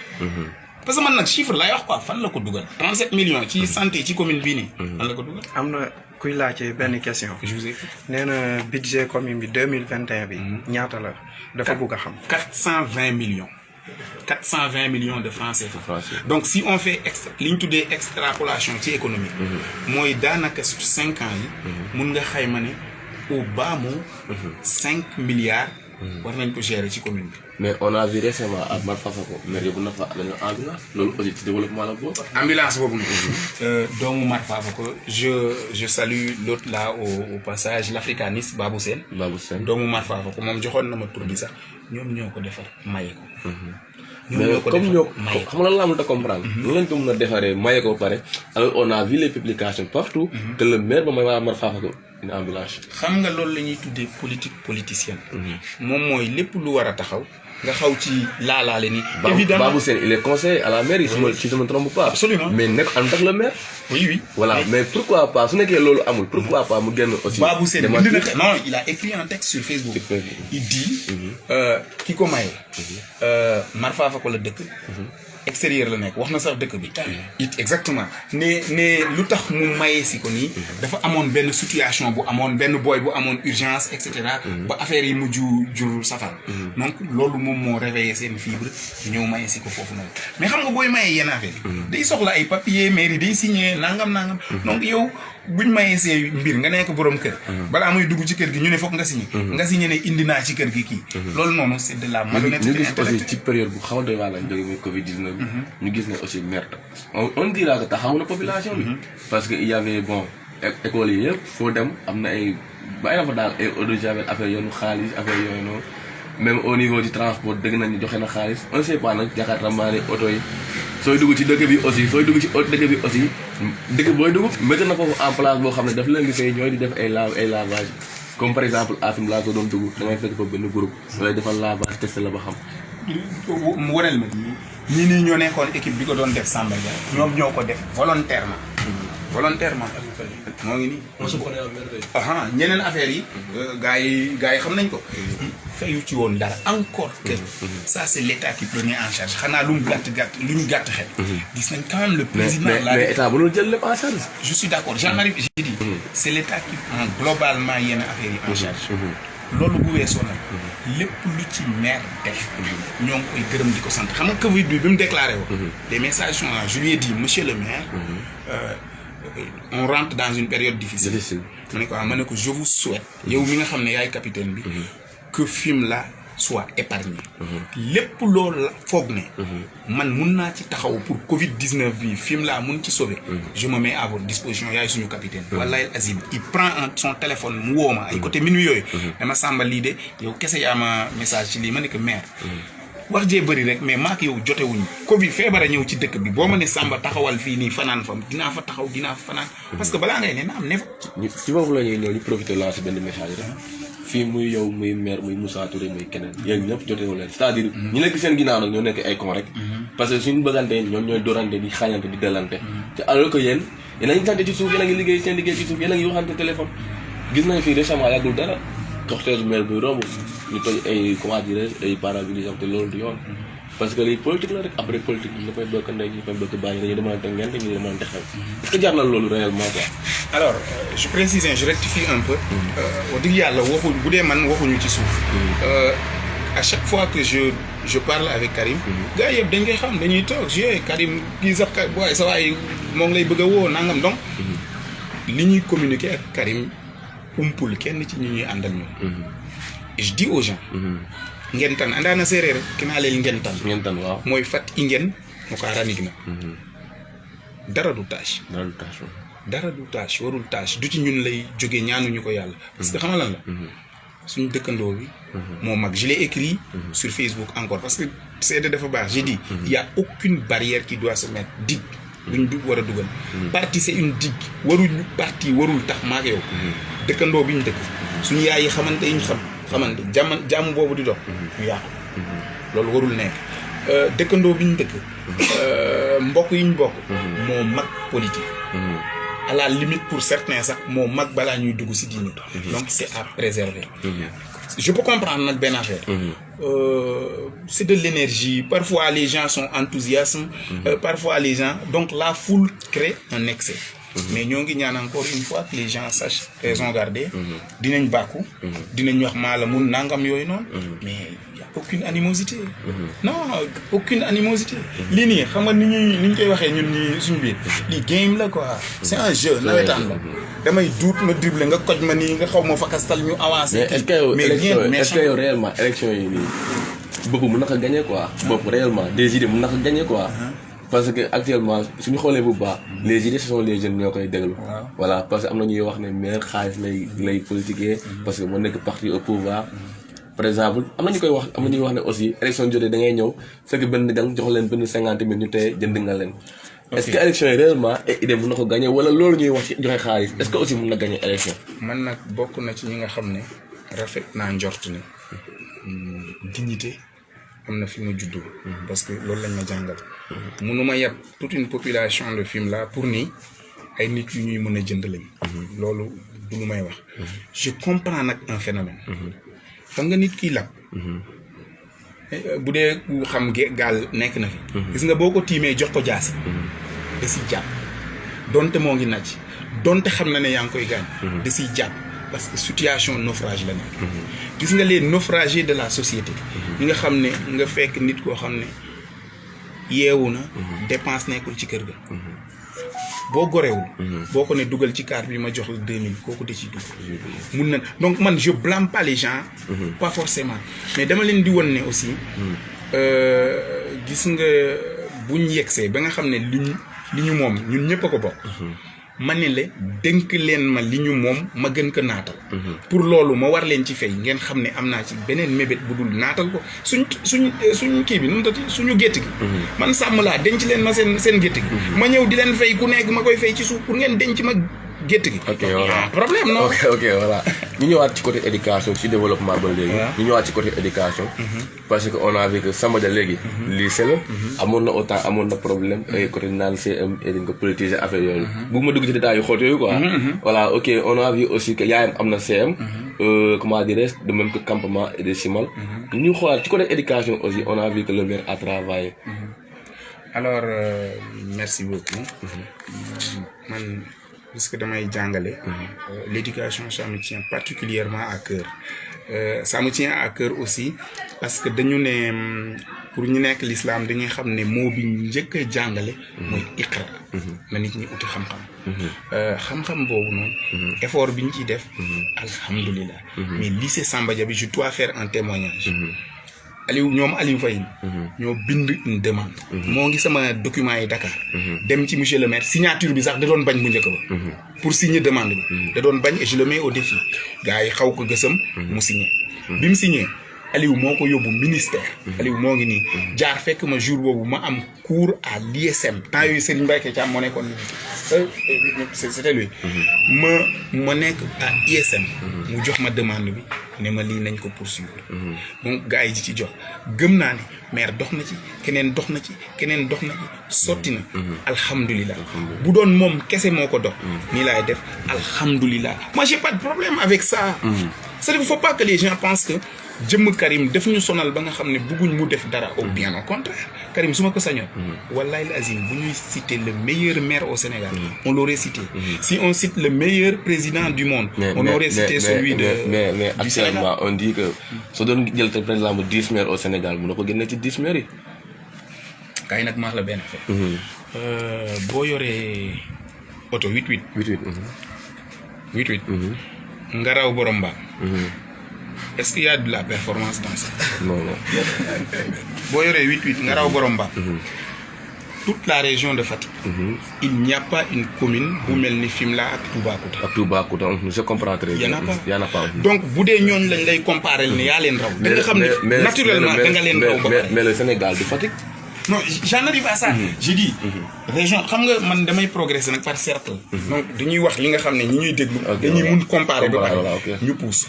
parce que man nag chiffre lay wax quoi fan la ko dugal 37 millions ci santé ci commune bii nii. fan la ko dugal. am na kuy laajte benn question. je vous écoute. nee na budget commune bi 2021 bi. ñaata la dafa bugg a xam. 420 millions. 420 millions de francs CFA. Donc si on fait li ñu tuddee extrapolation ci économie. mooy daanaka sur 5 ans yi. mun nga xayma ne au bas mot 5 milliards. war nañ ko gérer ci commune bi. mais on a vu récemment à Marfafako maire yóbbu na fa dañoo ambulance loolu aussi ci développement la boobu. ambulance boobu noonu. doomu Marfafako je salue l'autre là au passage l'africaniste Babou Sène. doomu Marfafako moom joxoon na ma tur bi sax ñoom ñoo ko defar maye ko. mais comme ñoo xam nga lan la comprendre. ñu leen ko mën a defaree maye ko pare alors on a vu les publications partout. que le maire ba may waa Marfafako une ambulance. xam nga loolu la ñuy tuddee politique politicienne. moom mooy lépp lu war a taxaw. nga xaw ci laalaale ni. évidemment Babou Sène il est conseiller à la mairie. si je me trompe pas. absolument mais nekk en tant que le maire. oui. voilà mais pourquoi pas su nekkee loolu amul. pourquoi pas mu génn aussi. Babou Sène non il a écrit un texte sur Facebook. il dit. ki ko maye. Marfafako la dëkk. extérieur la nekk wax na sax dëkk bi. it exactement ne lu tax mu maye si ko nii. dafa amoon benn situation bu amoon benn boy bu amoon urgence et cetera. ba affaire yi mujj jur safar. donc loolu moom moo réveillé seen fibre ñëw maye si ko foofu noonu mais xam nga booy maye yenn affaire day soxla ay papier mairie day signé nangam. donc yow buñ mayee see mbir nga nekk borom kër. balaa muy dugg ci kër gi ñu ne foog nga signé. nga signé ne indi naa ci kër gi kii. loolu noonu c'est de la malhonnêteté intellectuelle. ñu gis aussi ci période bu xaw a doy waar lañ jógee muy Covid 19. ñu gis ne aussi merde on dira que taxaw na population bi. parce que il y avait bon école yi yëpp foo dem am na ay bàyyi na fa daal ay eau de javel affaire yoonu xaalis affaire yooyu noonu. même au niveau du transport dëgg nañu joxe na xaalis on sait pas nag Jakarta maa ne oto yi sooy dugg ci dëkk bi aussi dëkk booy dugg métti na foofu en place boo xam ne daf leen di fay ñooy di def ay lavage comme par exemple afim laa ko doon dugg da ngay fekk fa benn groupe lay defal lavage testé la ba xam. mu waneel ma nii ñoo nekkoon équipe bi ko doon def Samba Dia ñoom ñoo ko def volontairement. moo ngi nii. ñeneen affaires yi. gars yi xam nañ ko. fayu ci woon dara encore que ça c'est l'état qui prenait en charge xanaa lu mu gàtt xel. gis nañ quand même le président. mais état bu doon jël lépp en charge. je suis d'accord j'en arrive j'ai dit. c'est l'état qui prend globalement yenn affaires yi en charge. loolu bu weesoo nag lépp lu ci maire def ñoo ngi koy gërëm di ko sant xam nga Covid bi mu déclaré woo les messages sont là je lui ai dit monsieur le maire on rentre dans une période difficile ma ne ko je vous souhaite yow mi nga xam ne yaay capitaine bi que Fimela soit épargné lépp loolu la foog ne man mun naa ci taxaw pour Covid 19 bi Fimela mun ci sauver je me mets à votre disposition yaay suñu capitaine wallahi azim il prend son téléphone mu woo ma ay côté minuit yooyu dama sàmba lii de yow kese yaa ma message ci lii ma ne que maire wax jee bëri rek mais maak yow jotewuñu Covid feebara ñëw ci dëkk bi boo ma ne Samba taxawal fii nii fanaan fa dinaa fa taxaw dinaa fa fanaan parce que balaa ngay ne na am ne fa ci foofu la ñuy ñëw ñu profité laa si benn message rek fii muy yow muy maire muy Moussa Touré muy keneen yéen ñëpp jotewu leen c'est-à-dire ñu nekk seen ginnaaw nag ñoo nekk ay con rek parce que suñu bëggante ñoom ñooy dorante di xañante di delante te alors que yéen a ngi tante ci suuf yéen a ngi liggéey seen liggéey ci suuf yéen a ngi waxante téléphone gis nañ fii récemment yàggul dara cortège maire buy romb ñu toj ay comment dirais ay paralysie te loolu du yoon parce que lii politique la rek après politique bi dafay bokk ndey ñu koy bokk bàyyi dañuy demante ngeen dañuy demante xew est-ce que jar na loolu réellement quoi. alors je précise je rectifie un peu wax dëgg yàlla waxuñ bu dee man waxuñu ci suuf à chaque fois que je parle avec Karim gars yëpp dañ koy xam dañuy toog Karim kii sax booy sa waay moo ngi lay bëgg a woo nangam donc li ñuy communiquer ak Karim umpul kenn ci ñi ñuy àndal ñoom et je dis aux gens ngentan andana séeréer kina leel ngentan waaw mooy fat i ngen mo ka ranig na dara du tâche warul tâche du ci ñun lay jóge ñaanuñu ko yàlla parce que xam lan la suñu dëkkandoo bi moo mag je l'ai écrit sur Facebook encore parce que c'est dafa baax j'ai dit il y a aucune barrière qui doit se mettre digue duñ war a dugal parti c'est une digue waruñu parti warul tax maag yow dëkkandoo bi ñu dëkk suñu yaay yi xamante yi ñu xamante jàmm boobu di dox ñu yàqu loolu warul nekk dëkkandoo bi ñu dëkk mbokk yi ñu bokk moo mag politique à la limite pour certains sax moo mag balaa ñuy dugg si diine donc c'est à préserver je peux comprendre nag benn affaire c'est de l'énergie parfois les gens sont enthousiastes parfois les gens donc la foule crée un excès mais ñoo ngi ñaan encore une fois que les gens sachent raison garder dinañ bàkku dinañ wax maa la mun nangam yooyu noonu mais y a aucune animosité non aucune animosité lii nii xam nga ni ñu koy waxee ñun ñi suñu biir lii game la quoi c'est un jeu nawetaan la damay duut ma dribble nga koj ma nii nga xaw ma fakastal ñu avancé mais est-ce que yow réellement élection yi nii bopp mën na ko gagner quoi bopp réellement des idées mën na ko gagner quoi parce que actuellement suñu xoolee bu baax les idées ce sont les jeunes ñoo koy déglu voilà parce que am na ñuy wax ne maire xaalis lay politiquer parce que moo nekk parti au pouvoir par exemple am na ñu koy wax am na ñuy wax ne aussi élection jotee da ngay ñëw fekk benn gang jox leen benn 50 000 ñu teye jënd nga leen est-ce que élection yi réellement idée mën na ko gagner wala loolu ñuy wax ci joxe xaalis est-ce que aussi mën na gagner élection man nag bokk na ci ñi nga xam ne rafet naa njort ne dignité am na fi mu juddoo parce que loolu lañ ma jàngal mënuma yàpp toute une population de Fimela pour ni ay nit yu ñuy mën a jënd lañ loolu du lu may wax je comprends nag un phénomène xam nga nit kii lab bu dee ku xam gaal nekk na fi gis nga boo ko tiimee jox ko jaasi da si jàpp donte moo ngi nàcc donte xam na ne yaa ngi koy gaañ da siy jàpp parce que situation naufrage la nekk gis nga les naufragés de la société ñi nga xam ne nga fekk nit koo xam ne yeewu na dépense nekkul ci kër ga boo gorewul boo ko ne dugal ci carte bi ma jox la 2000 kooku da ciy dugg mun na donc man je blâme pas les gens pas forcément mais dama leen di won ne aussi gis nga buñ yegsee ba nga xam ne li ñu moom ñun ñëpp a ko bokk ma ne la dénk leen ma li ñu moom ma gën ko naatal pour loolu ma war leen ci fay ngeen xam ne am naa ci beneen mébét bu dul naatal ko suñ kii bi nu mu tati suñu gétt gi man sàmm laa denc leen ma seen gétt gi ma ñëw di leen fay ku nekk ma koy fay ci suuf pour ngeen denc ma gétt gi ok voilà problème non ok voilà ñu ñëwaat ci côté éducation ci développement ba léegi ñu ñëwaat ci côté éducation parce que on a vu que Samba Dia léegi lycée la amoon na autant amoon na problème ay côté naan CM et dañ ko politiser affaire yooyu bëgg ma dugg ci détails yu xóot yooyu quoi voilà ok on a vu aussi que yaayam am na CM comment dirais-je de même que campement et de Simal ñu xoolaat ci côté éducation aussi on a vu que le maire a travaillé alors merci beaucoup man puisque damay jàngale l'éducation ça me tient particulièrement à cœur ça me tient à cœur aussi parce que dañu ne pour ñu nekk l'islam dañuy xam ne moo bi njëkk a jàngale mooy iqra na nit ñi uti xam-xam xam-xam boobu noonu effort bi ñu ciy def alhamdulilah mais lycée Samba Dia bi je dois faire un témoignage Aliou Faye ñoo bind une demande moo ngi sama document yi Dakar dem ci monsieur le maire signature bi sax da doon bañ bu njëkk ba pour signer demande bi da doon bañ et je le mets au défi gars yi xaw ko gësam mu signé bi mu signé Aliou moo ko yóbbu ministère Aliou moo ngi nii jaar fekk ma jour boobu ma am cours à l'ISM temps yooyu Serigne Mbaye Thiam moo nekkoon c'était lui ma nekk à ISM mu jox ma demande bi ne ma lii nañ ko poursuivre donc gars yi di ci jox gëm naa ne maire dox na ci keneen dox na ci keneen dox na ci sotti na alhamdulilah bu doon moom kese moo ko dox nii laay def alhamdulilah moi j'ai pas de problème avec ça c'est-à-dire il faut pas que les gens pensent que jëmm Karim def ñu sonal ba nga xam ne bëgguñ mu def dara au bien au contraire Karim su ma ko sañoon wallahi al azim bu ñuy citer le meilleur maire au Sénégal on l'aurait cité si on cite le meilleur président du monde on aurait cité celui de mais actuellement on dit que soo doon jël par exemple 10 maires au Sénégal mun na ko génne ci 10 maires yi kay nag maax la benn affaire boo yoree oto 88 nga raw borom mbaam est-ce qu'il y a de la performance dans ça? Non. boo yoree 88 nga raw borom mbaam toute la région de Fatick il n'y a pas une commune bu mel ni Fimela ak Toubacouta je comprends très bien. y en a pas donc bu dee ñooñu lañ lay comparer ne yaa leen raw da nga xam ne naturellement da nga leen raw ba pare mais le Sénégal du Fatick non j'en arrive à ça. je dis région xam nga man damay progresser nag par cercle. donc dañuy wax li nga xam ne ñi ñuy déglu. dañuy mun comparer ba pare ñu pousse.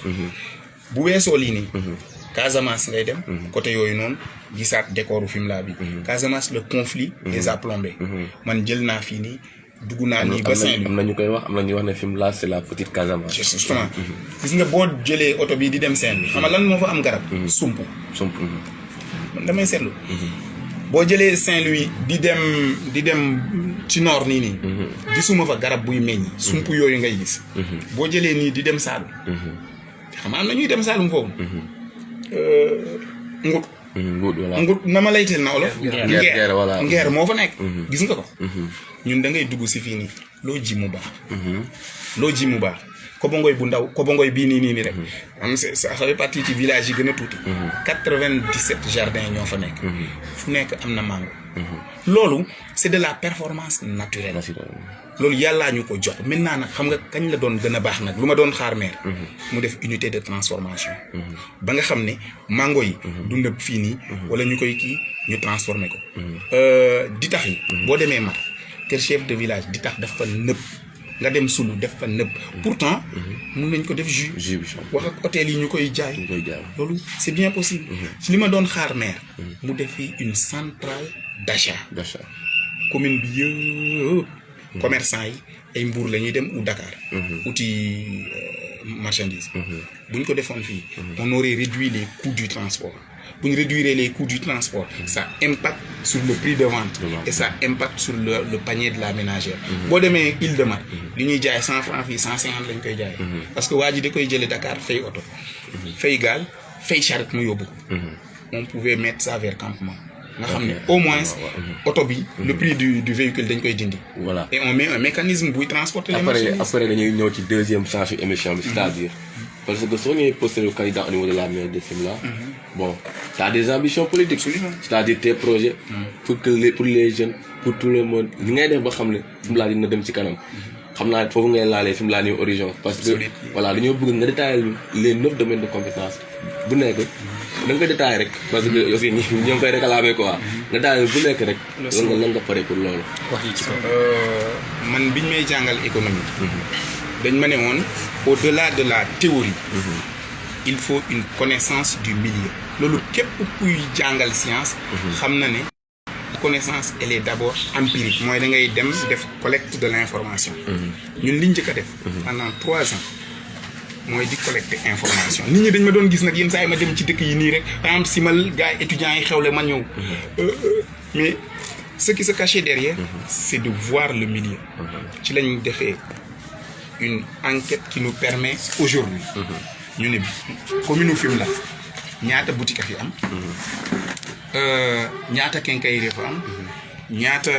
bu weesoo lii nii. Casamance ngay dem. côté yooyu noonu gisaat décoru Fimela bi. Casamance le conflit les a plombés. man jël naa fii nii dugg naa nii ba Saint-Louis. am na ñu koy wax am na ñu wax ne Fimela c'est la petite Casamance. justement gis nga boo jëlee oto bi di dem Saint-Louis xam nga lan moo fa am garab. sump. man damay seetlu. boo jëlee Saint-Louis di dem ci nord nii. gisuma fa garab buy meññ. sump yooyu ngay gis. boo jëlee nii di dem Saalum. xam nga am na ñuy dem Saalum foofu. ngut na ma lay teel na olof. ngeer moo fa nekk. gis nga ko. ñun da ngay dugg si fii nii loo ji mu baax. Kobongoy bu ndaw Kobongoy bii nii rek. am ça fait partie ci village yi gën a tuuti. 97 jardins ñoo fa nekk. fu nekk am na mango. loolu c'est de la performance naturelle. loolu yàllaa ñu ko jox maintenant nag xam nga kañ la doon gën a baax nag lu ma doon xaar maire. mu def unité de transformation. ba nga xam ne mango yi. du nëb fii nii. wala ñu koy kii ñu transformer ko. di tax yi. boo demee Mar kër chef de village di tax daf fa nëb. nga dem Sulu def fa nëb. pourtant mun nañ ko def jus. wax ak hôtel yi ñu koy jaay. loolu c'est bien possible. ci li ma doon xaar maire. mu def fii une centrale d'achat. commune bi yëpp. commerçant yi ay Mbour la ñuy dem ou Dakar. uti marchandise. bu ñu ko defoon fii. on aurait réduit les coûts du transport. bu ñu réduire les coûts du transport. ça impacte sur le prix de vente. et ça impacte sur le panier de la ménagère. boo demee Île de Mar. li ñuy jaay 100 francs fii 150 lañ koy jaay. parce que waa ji da koy jëlee Dakar fay oto. fay gaal fay charrette mu yóbbu ko. on pouvait mettre ça vers campement. nga xam ne au moins oto bi le prix du véhicule dañ koy dindi. voilà et on met un mécanisme buy transporter les marchandises. après dañuy ñëw ci deuxième change émission bi. c'est-à-dire parce que soo ñëwee poster le candidat au niveau de la mairie de Fimela. bon t'as des ambitions politiques. c'est-à-dire tes projets. pour les jeunes pour tout le monde li ngay def ba xam ne Fimela dina dem ci kanam. xam naa foofu ngay laalee Fimela New Horizon parce que voilà dañoo bëgg nga détailler les 9 domaines de compétence bu nekk da nga koy détailler rek parce que aussi ñoo ngi koy réclamer quoi nga détailler bu nekk rek lan nga pare pour loolu wax yi ci kaw man biñ may jàngal économie dañ ma ne woon au-delà de la théorie il faut une connaissance du milieu loolu képp kuy jàngal science xam na ne connaissance elle est d'abord empirique mooy da ngay dem def collecte de l'information ñun liñ njëkk a def pendant 3 ans mooy di collecter information nit ñi dañ ma doon gis nag yenn saa yi ma dem ci dëkk yi nii rek par exemple simal gars yi étudiants yi xewle ma ñëw mais ce qui se cachait derrière c'est de voir le milieu ci lañ defee une enquête qui nous permet aujourd'hui ñu ne commune Fimela ñaata boutique a fi am ñaata quincaillerie fa am ñaata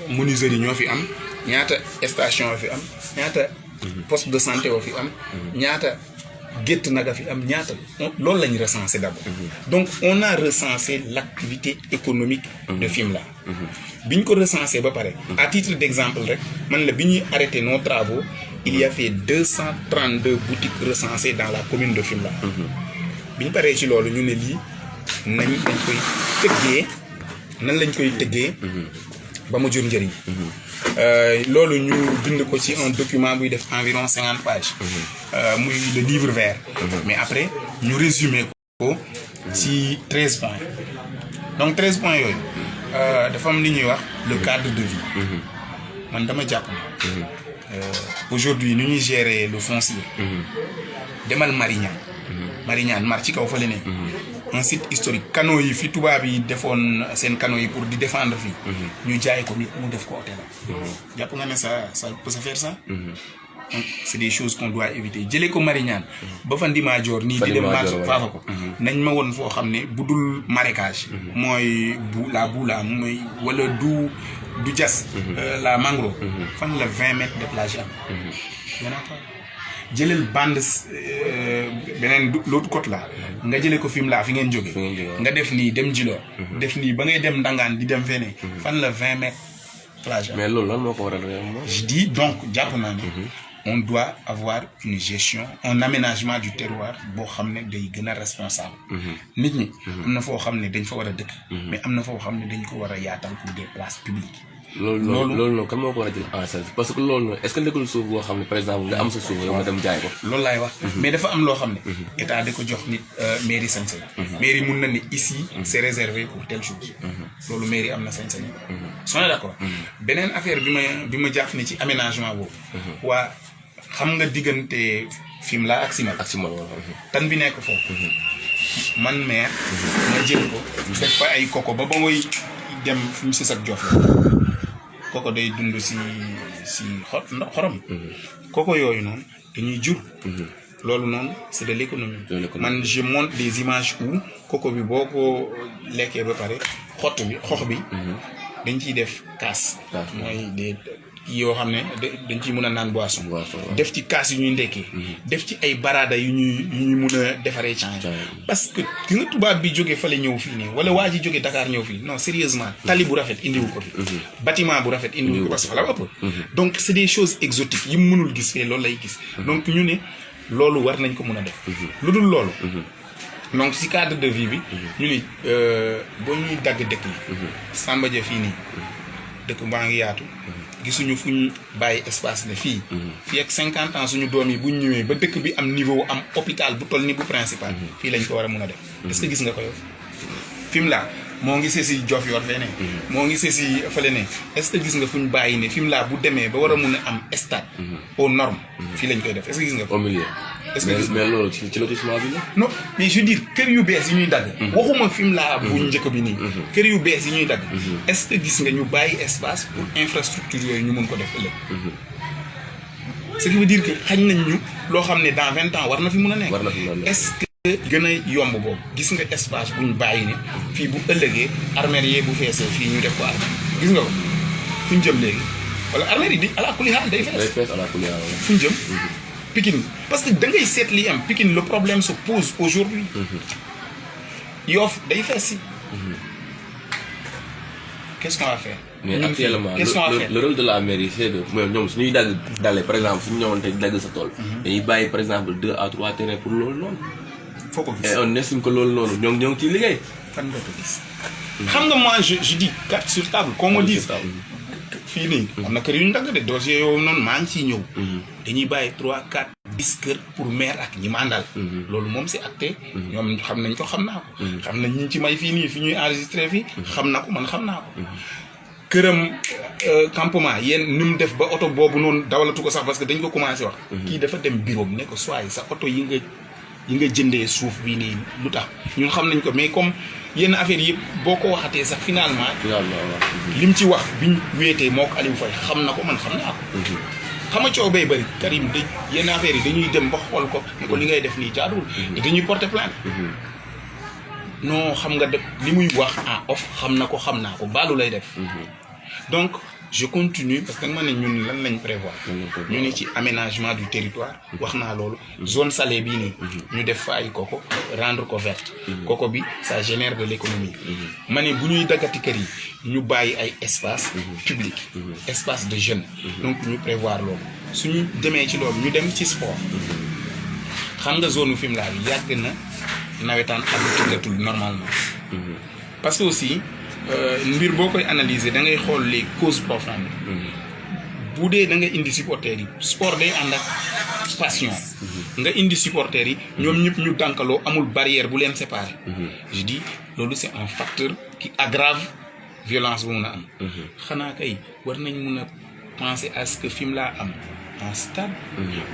menuiserie ñoo fi am ñaata station fi am ñaata poste de santé oo fi am ñaata gétt naga fi am ñaata loolu lañ recensé d'abord donc on a recensé l'activité économique de Fimela biñ ko recensé ba pare à titre d'exemple rek man la bi ñuy arrêté nos travaux il y avait 232 boutiques recensées dans la commune de Fimela biñ paree ci loolu ñu ne lii nañ koy tëggee nan lañ koy tëggee ba mu jur njëriñ loolu ñu bind ko ci un document buy def environ 50 pages muy le livre vert mais après ñu résumer ko ci 13 points donc 13 points yooyu dafa am li ñuy wax le cadre de vie man dama jàpp aujourd'hui nu ñuy gérer le foncier demal Marignane Mar ci kaw fa la ne un site historique canaux yi fi tubaab yi defoon seen canaux yi pour di défendre fii ñu jaay ko nit mu def ko hôtel jàpp nga ne ça peut se faire ça donc c'est des choses qu'on doit éviter jëlee ko Marignane ba fa Ndimaajoor nii di dem marché faafa ko nañ ma woon foo xam ne bu dul marécage mooy la Boula mooy wala du jas la mangrove fan la 20 mètres de plage am y'en a pas jëlal bande beneen l'autre côté la nga jëlee ko Fimela fi ngeen jóge nga def nii dem Djilor def nii ba ngay dem Ndangaan di dem fene fan la 20 mètres plage mais loolu lan moo ko waral je dis donc jàpp naa ne on doit avoir une gestion un aménagement du terroir boo xam ne day gën a responsable. nit ñi. am na foo xam ne dañ fa war a dëkk. mais am na foo xam ne dañ ko war a yaatal pour des places publiques. loolu noonu kan moo ko war a jël en charge parce que loolu noonu est-ce que nekkul suuf boo xam ne par exemple nga am sa suuf yow nga dem jaay ko. loolu laay wax. mais dafa am loo xam ne. état da ko jox nit mairie sañ-sañ. mairie mun na ne ici c'est réservé pour telle chose. loolu mairie am na sañ-sañ. soo d'accord. beneen affaire bi ma jàpp ne ci aménagement boobu. waa xam nga diggante Fimela ak Simal. tan bi nekk foofu. man maire. ma jël ko. def fa ay koko ba mooy dem fu ñu sës ak Joof koko day dund si xorom. koko yooyu noonu dañuy jur. loolu noonu c'est de l'économie. man je montre des images où koko bi boo ko lekkee ba pare xox bi dañ ciy def kaas. mooy des yoo xam ne dañ ciy mën a naan boisson. def ci kaas yu ñuy ndekkee. def ci ay barada yu ñuy mën a defaree caa. parce que ki nga tubaab bi jógee fale ñëw fii nii wala waa ji jógee Dakar ñëw fii non sérieusement tali bu rafet indiwu ko fi. bâtiment bu rafet indiwu ko parce que fa la ëpp. donc c'est des choses exotiques yi mu mënul gis fii loolu lay gis. donc ñu ne loolu war nañ ko mën a def. lu dul loolu. donc ci cadre de vie bi. ñu ni boo ñuy dagg dëkk yi. Samba Dia fii nii dëkk baa ngi yaatu. gisuñu fu ñu bàyyi espace ne fii. fii ak 50 ans suñu doom yi bu ñu ñëwee ba dëkk bi am niveau am hôpital bu toll ni bu principal. fii lañ ko war a mun a def. est-ce que gis nga ko yow. Fimela moo ngi seesi Diofior fee ne. moo ngi seesi fële ne est-ce que gis nga fu ñu bàyyi ne Fimela bu demee ba war a mun a am stade. aux normes. fii lañ koy def est-ce que gis nga ko. au milieu. est-ce que gis mais loolu ci lotissement bi la. non mais je veux dire kër yu bees yi ñuy dagg. waxuma Fimela bu njëkk bi nii. kër yu bees yi ñuy dagg. est-ce que gis nga ñu bàyyi espace pour infrastructure yooyu ñu mun ko def ëllëg. ce qui veut dire que xañ nañ ñu loo xam ne dans 20 ans war na fi mun a nekk. est-ce que gën a yomb boobu gis nga espace bu ñu bàyyi ne fii bu ëllëgee armère yee bu feesee fii ñu def ko armère gis nga ko fu ñu jëm léegi wala armère yi di ala kulli haal day fees. day fees ala kulli haal. fu ñu jëm. Pikine parce que da ngay seet li am Pikine le problème se pose aujourd'hui. Yoff day fees si. qu'est-ce qu'on va faire. mais actuellement le rôle de la mairie c'est de ñoom suñuy dagg dalee par exemple suñu ñëwoon tey dagg sa tool. dañuy bàyyi par exemple 2 à 3 terrains pour loolu noonu. foo ko gis et on estime que loolu noonu ñoo ngi ciy liggéey. fan nga ko gis. xam nga moi je dis carte sur table qu'on me dise. fii nii am na kër yu ñu dagg de dossier yooyu noonu maa ngi ciy ñëw. dañuy bàyyi 3 4 10 kër pour maire ak ñi mandal. loolu moom c'est acté. ñoom xam nañ ko xam naa ko. xam nañ ñu ci may fii nii fi ñuy enregistré fii. xam na ko man xam naa ko. këram campement yéen ni mu def ba oto boobu noonu dawalatu ko sax parce que dañ ko commencé wax. kii dafa dem bureau ne ko soit sa oto yi nga jëndee suuf bii nii lu tax ñun xam nañ ko mais comme yenn affaire yëpp boo ko waxatee sax finalement. lim ci wax biñ wéetee moo ko Aliou Faye xam na ko man xam naa ko. xam nga coow bay bëri Karim yenn affaire yi dañuy dem ba xool ko ne ko li ngay def nii jaaduwul. te dañuy porter plainte. non xam nga li muy wax en off xam na ko xam naa ko baalu lay def. donc je continue parce que ma ne ñun lan lañ prévoir. ñu ne ci aménagement du territoire. wax naa loolu zone salée bii nii. ñu def fa ay koko rendre ko verte. koko bi ça génère de l'économie. ma ne bu ñuy daggati kër yi ñu bàyyi ay espace public. espace de jeunes. donc ñu prévoir loolu suñu demee ci loolu ñu dem ci sport. xam nga zone Fimela bi yàgg na nawetaan abouti normalement. parce que aussi mbir boo koy analyser da ngay xool les causes profondes. bu dee da nga indi supporters yi sport day ànd ak passion. nga indi supporters yi ñoom ñëpp ñu dànkaloo amul barrière bu leen séparer. je dis loolu c'est un facteur qui aggrave violence bu mun a am. xanaa kay war nañ mun a penser à ce que Fimela am un stade.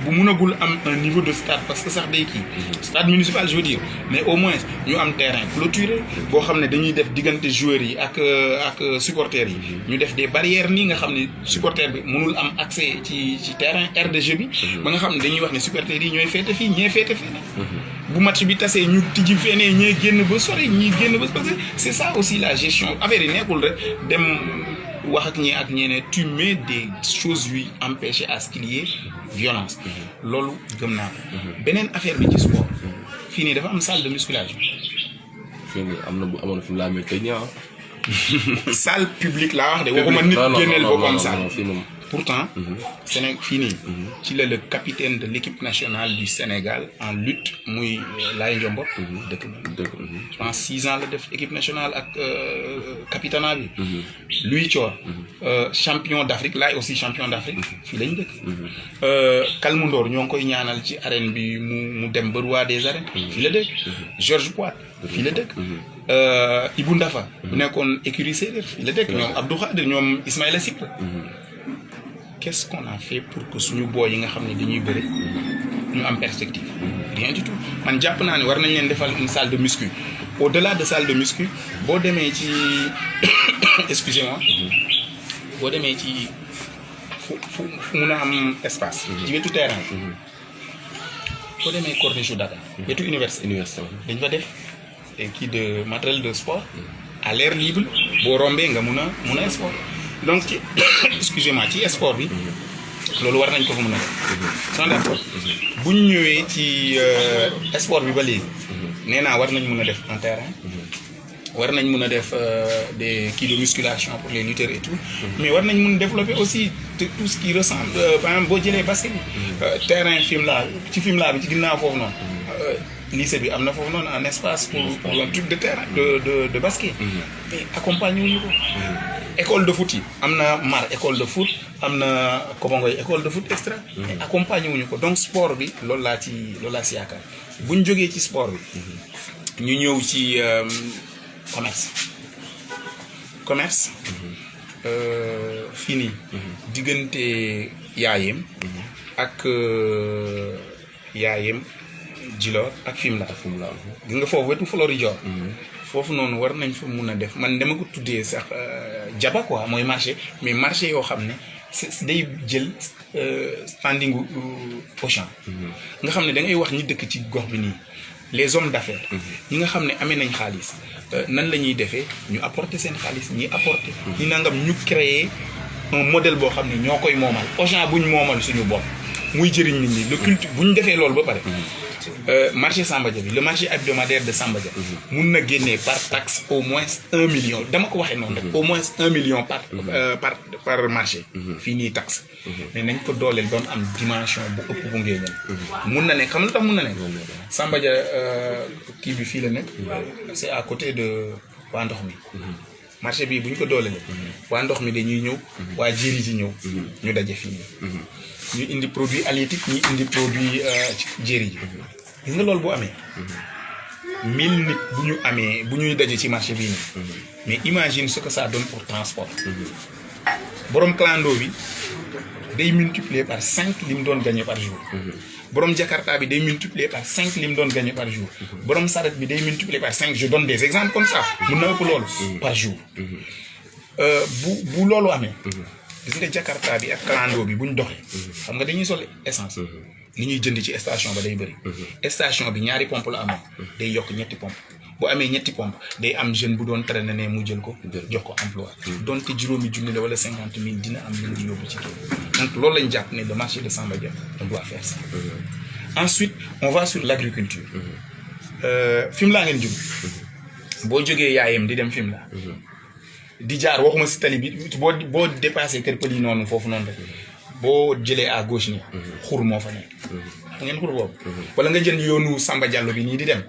bu munagul am un niveau de stade parce que sax day kii. stade municipal je veux dire mais au moins ñu am terrain clôturé boo xam ne dañuy def diggante joueurs yi ak supporters yi. ñu def des barrières nii nga xam ne supporter bi mënul am accès ci terrain aire de jeu bi. ba nga xam ne dañuy wax ne supporters yi ñooy féete fii ñee féete fii. bu match bi tasee ñu tijji fenee ñee génn ba sori ñii génn ba parce que c'est ça aussi la gestion affaire yi nekkul rek dem. wax ak ñi ak ñeneen tu mets des choses yuy empêcher à ce qu'il y ait violence. loolu gëm naa ko. beneen affaire bi ci sport. fii nii dafa am salle de musculation. fii nii am na bu amoon fi mu laa amee tey ñaa. salle publique laa wax de waxuma nit génneel ko comme ça. pourtant Sénégal fii nii ci la le capitaine de l'équipe nationale du Sénégal en lutte muy Laye Ndiombo dëkk je pense 6 ans la def équipe nationale ak capitana bi Louis Thior champion d'Afrique Laye aussi champion d'Afrique fii lañ dëkk Kalmundoor ñoo ngi koy ñaanal ci arène bi mu dem ba roi des arènes fii la dëkk Georges Poit fii la dëkk Ibou Ndafa bu nekkoon écurie séeréer fii la dëkk ñoom Abdou Khadir ñoom Ismaïla Sipra qu'est-ce qu'on a fait pour que suñu boy yi nga xam ne dañuy bëri ñu am perspective rien du tout man jàpp naa ne war nañ leen defal une salle de muscu au-delà de salle de muscu boo demee ci excusez-moi boo demee ci fu mun a am espace ci wetu terrain boo demee corniche u Dakar wetu université dañ fa def kii de matériel de sport à l'air libre boo rombee nga mun a sport donc ci excusez-moi ci sport bi loolu war nañ ko fa mën a def sans d'accord bu ñu ñëwee ci sport bi ba léegi nee naa war nañ mën a def un terrain war nañ mën a def des kii de musculation pour les lutteurs et tout mais war nañ mën a développer aussi tout ce qui ressemble par exemple boo jëlee basket bi terrain Fimela ci Fimela bi ci ginnaaw foofu noonu lycée bi am na foofu noonu un espace pour un truc de terrain de basket mais accompagner wuñu ko école de foot yi am na Mar école de foot am na Kobangoy école de foot extra mais accompagner wuñu ko donc sport bi loolu laa si yaakaar buñ jógee ci sport bi ñu ñëw ci commerce fii nii diggante yaayem ak yaayem Djilor ak Fimela gis nga foofu wetu Floridior foofu noonu war nañ fa mun a def man dama ko tuddee sax jaba quoi mooy marché mais marché yoo xam ne day jël standing Auchan nga xam ne da ngay wax ñi dëkk ci gox bi nii les hommes d'affaires ñi nga xam ne amee nañ xaalis nan la ñuy defee ñu apporter seen xaalis ñi apporter ñi nangam ñu créer un modèle boo xam ne ñoo koy moomal Auchan buñ moomal suñu bopp muy jëriñ nit ñi le culte bu ñu defee loolu ba pare marché Samba Dia bi le marché hebdomadaire de Samba Dia mun na génnee par taxe au moins 1 million dama ko waxee noonu rek au moins 1 million par marché fii nii taxe mais nañ ko dooleel doon am dimension bu ëpp bu ngee mun na ne xam lu tax mun na ne Samba Dia kii bi fii la nekk c'est à côté de waa ndox mi marché bi bu ñu ko doolelee waa ndox mi dañuy ñëw waa jëri ji ñëw ñu daje fii nii ñu indi produit halieutique ñu indi produit jëri ji gis nga loolu bu amee 1000 nit bu ñuy daje ci marché bii nii mais imagine ce que ça donne pour transport borom clando bi day multiplier par 5 li mu doon gagné par jour borom Jakarta bi day multiplier par 5 li mu doon gagné par jour borom saret bi day multiplier par 5 je donne des exemples comme ça mun na ëpp loolu par jour bu loolu amee gis nga Jakarta bi ak clando bi buñ doxee xam nga dañuy sol essence li ñuy jënd ci station ba day bëri station bi ñaari pompe la amoon day yokk ñetti pompe bu amee ñetti pompe day am jeune bu doon traîner ne mu jël ko jox ko emploi donte juróomi junni la wala 50 000 dina am lu ñu yóbbu ci kii donc loolu lañ jàpp ne le marché de Samba Dia on doit faire ça ensuite on va sur l'agriculture Fimela ngeen jóg boo jógee yaayam di dem Fimela di jaar waxuma si tali bi boo dépassé kër pël yi noonu foofu noonu rek boo jëlee à gauche ni xur moo fa nekk ngeen xur boobu wala nga jël yoonu Samba Diallo bi nii di dem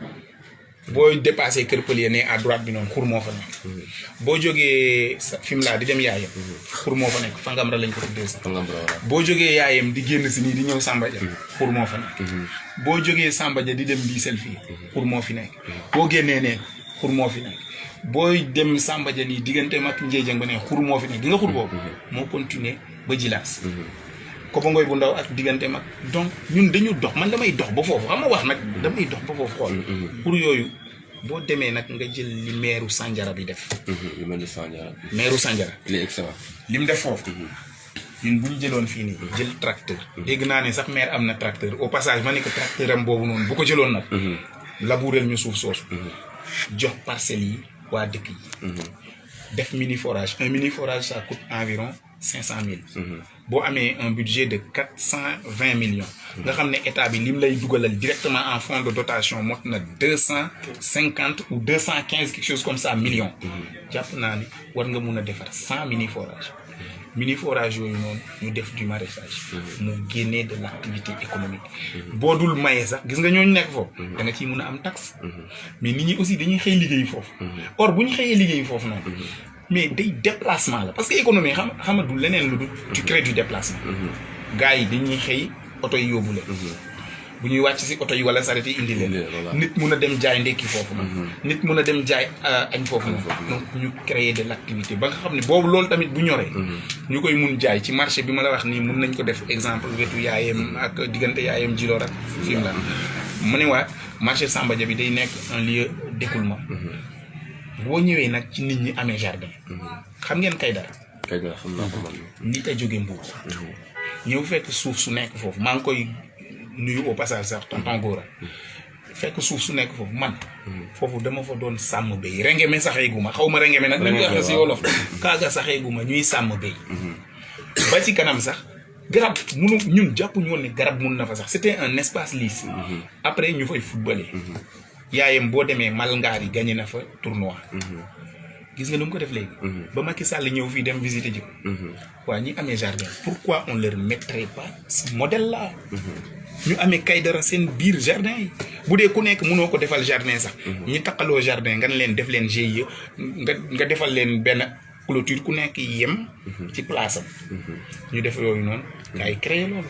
boo dépassé kër pël yi ne à droite bi noonu xur moo fa nekk boo jógee Fimela di dem yaayam xur moo fa nekk Fangamra lañ ko tuddee sax boo jógee yaayam di génn si nii di ñëw Samba Dia xur moo fa nekk boo jógee Samba Dia di dem Mbisel fii xur moo fi nekk boo génnee ne xur moo fi nekk booy dem Samba Dia nii diggante mag Ndiédiène ba ne xur moo fi nekk gi nga xur boobu moo continuer ba Jilaas Kobangoy bu ndaw ak diggante mag donc ñun dañu dox man damay dox ba foofu xam nga wax nag damay dox ba foofu xool pour yooyu boo demee nag nga jël li meeru Sandiara bi def meeru Sandiara il est excellent li mu def foofu ñun bu ñu jëloon fii nii jël tracteur dégg naa ne sax maire am na tracteur au passage ma ne ko tracteur am boobu noonu bu ko jëloon nag laboureel ñu suuf soosu jox parcelles yi waa dëkk yi def mini forage un mini forage ça coûte environ 500 000 boo amee un budget de 420 millions nga xam ne état bi lim lay dugalal directement en fonds de dotation mot na 250 ou 215 quelque chose comme ça millions jàpp naa ne war nga mun a defar 100 mini forage mini forage yooyu noonu ñu def du maraîchage mu génnee de l'activité économique boo dul maye sax gis nga ñooñu nekk foofu da nga ciy mun a am taxe mais nit ñi aussi dañuy xëy liggéey foofu or bu ñu xëyee liggéey foofu noonu mais day déplacement la parce que économie xam du leneen lu du tu crées du déplacement gars yi dañuy xëy oto yi yóbbu leen bu ñuy wàcc si oto yi wala saret yi indi leen nit mun a dem jaay ndekki foofu noonu nit mun a dem jaay añ foofu noonu donc ñu créer de l'activité ba nga xam ne boobu loolu tamit bu ñoree ñu koy mun jaay ci marché bi ma la wax nii mun nañ ko def exemple wetu yaayam ak diggante yaayam Djilor ak Fimela mu ne waat marché Samba Dia bi day nekk un lieu d'écoulement boo ñëwee nag ci nit ñi amee jardin xam ngeen Kaydara xam naa ko man nit a jóge Mbuur ñëw fekk suuf su nekk foofu maa ngi koy nuyu au passage sax tonton Gora fekk suuf su nekk foofu man foofu dama fa doon sàmm béy rengeme saxeeguma xaw ma rengeme nag dañuy wax si wolof kaaga saxeeguma ñuy sàmm béy ba ci kanam sax garab munu ñun jàppuñu woon ne garab mun na fa sax c'était un espace lisse après ñu fay footballé yaayam boo demee Malngaar yi gagné na fa tournoi gis nga nu mu ko def léegi ba Macky Sall ñëw fii dem visiter ji ko waa ñi amee jardin pourquoi on leur mettrait pas ce modèle là ñu amee Kaydara seen biir jardin yi bu dee ku nekk mënoo ko defal jardin sax ñi taqaloo jardin nga ne leen def leen GIE nga defal leen benn clôture ku nekk yem ci place am ñu def yooyu noonu gars yi créé loolu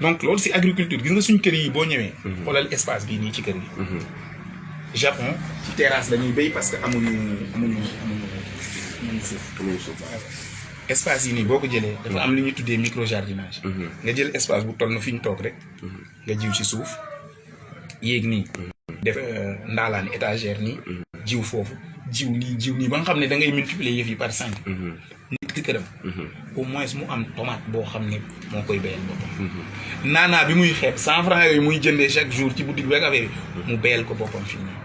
donc loolu si agriculture gis nga suñ kër yi boo ñëwee xoolal espace bii nii ci kër gi Japon ci terrasse dañuy béy parce que amuñu suuf espace yi nii boo ko jëlee dafa am li ñuy tuddee micro jardinage nga jël espace bu toll na fi ñu toog rek nga jiw ci suuf yéeg nii def ndaalaan étagère nii jiw foofu jiw nii ba nga xam ne da ngay multiplier yëf yi par 5 nit ki këram au moins mu am tomate boo xam ne moo koy béyal boppam naanaa bi muy xeeb 100 francs yooyu muy jëndee chaque jour ci boutique bi ak affaire yi mu béyal ko boppam fii nii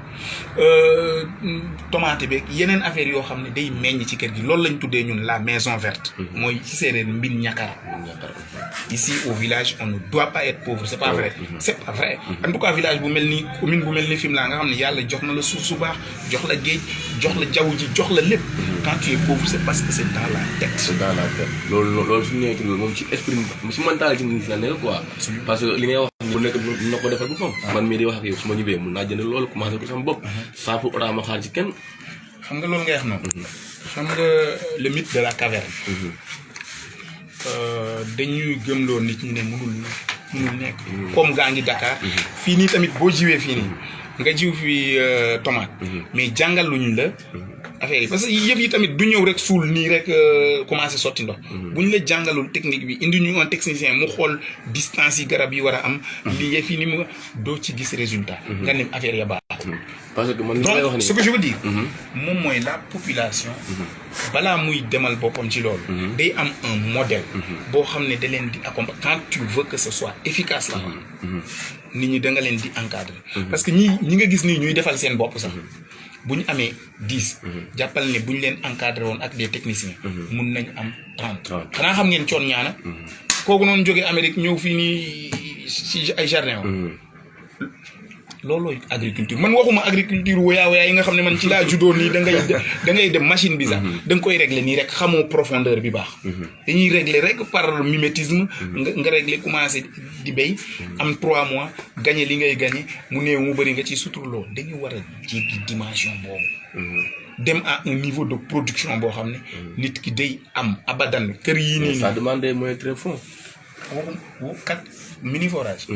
tomate beeg yeneen affaire yoo xam ne day meññ ci kër gi loolu lañ tuddee ñun la maison verte mooy ci séeréer mbin ñakara ici au village on ne doit pas être pauvre c'est pas vrai c'est pas vrai en tout cas village bu mel ni commune bu mel ni Fimela nga xam ne yàlla jox na la suuf su baax jox la géej jox la jaww ji jox la lépp quand tu es pauvre c'est parce que c'est dans la tête c'est dans la tête loolu su nekk loolu moom ci esprit ci mentalité nit la ne quoi parce que li ngay wax bu nekk na ko defal boppam man mii di wax ak yow su ma ñibbee mun naa jënd loolu commencé ko sama bopp sans pour autant ma xaar ci kenn xam nga loolu ngay wax noonu xam nga le mythe de la caverne dañuy gëmloo nit ñi ne mënul nekk comme gaa ngi Dakar fii nii tamit boo jiwee fii nii nga jiw fi tomate mais jàngaluñ la affaire yi parce que yëf yi tamit du ñëw rek suul nii rek commencé sotti ndox bu ñu la jàngalul technique bi indi ñu un technicien mu xool distance yi garab yi war a am lii yëf yi ni mu doo ci gis résultat nga ne affaire ya baax parce que man li may wax donc ce que je veux dire moom mooy la population balaa muy demal boppam ci loolu day am un modèle boo xam ne da leen di accompagner quand tu veux que ce soit efficace la nit ñi da nga leen di encadrer parce que ñi nga gis nii ñuy defal seen bopp sax bu ñu amee 10 jàppal ne bu ñu leen encadré woon ak des techniciens mun nañ am 30 xanaa xam ngeen coon ñaana kooku noonu jógee Amérique ñëw fii nii ci ay jardin loolooy agriculture man waxuma agriculture woyaa yi nga xam ne man ci laa juddoo nii da ngay dem machine bi sax da nga koy régler nii rek xamoo profondeur bi baax dañuy régler rek par mimétisme nga régler commencé di béy am 3 mois gagné li ngay gagné mu néew mu bëri nga ci suturloo dañu war a jéggi dimension boobu dem à un niveau de production boo xam ne nit ki day am abadan kër yii nii ça demande des moyens très fonds waxum 4 mini forage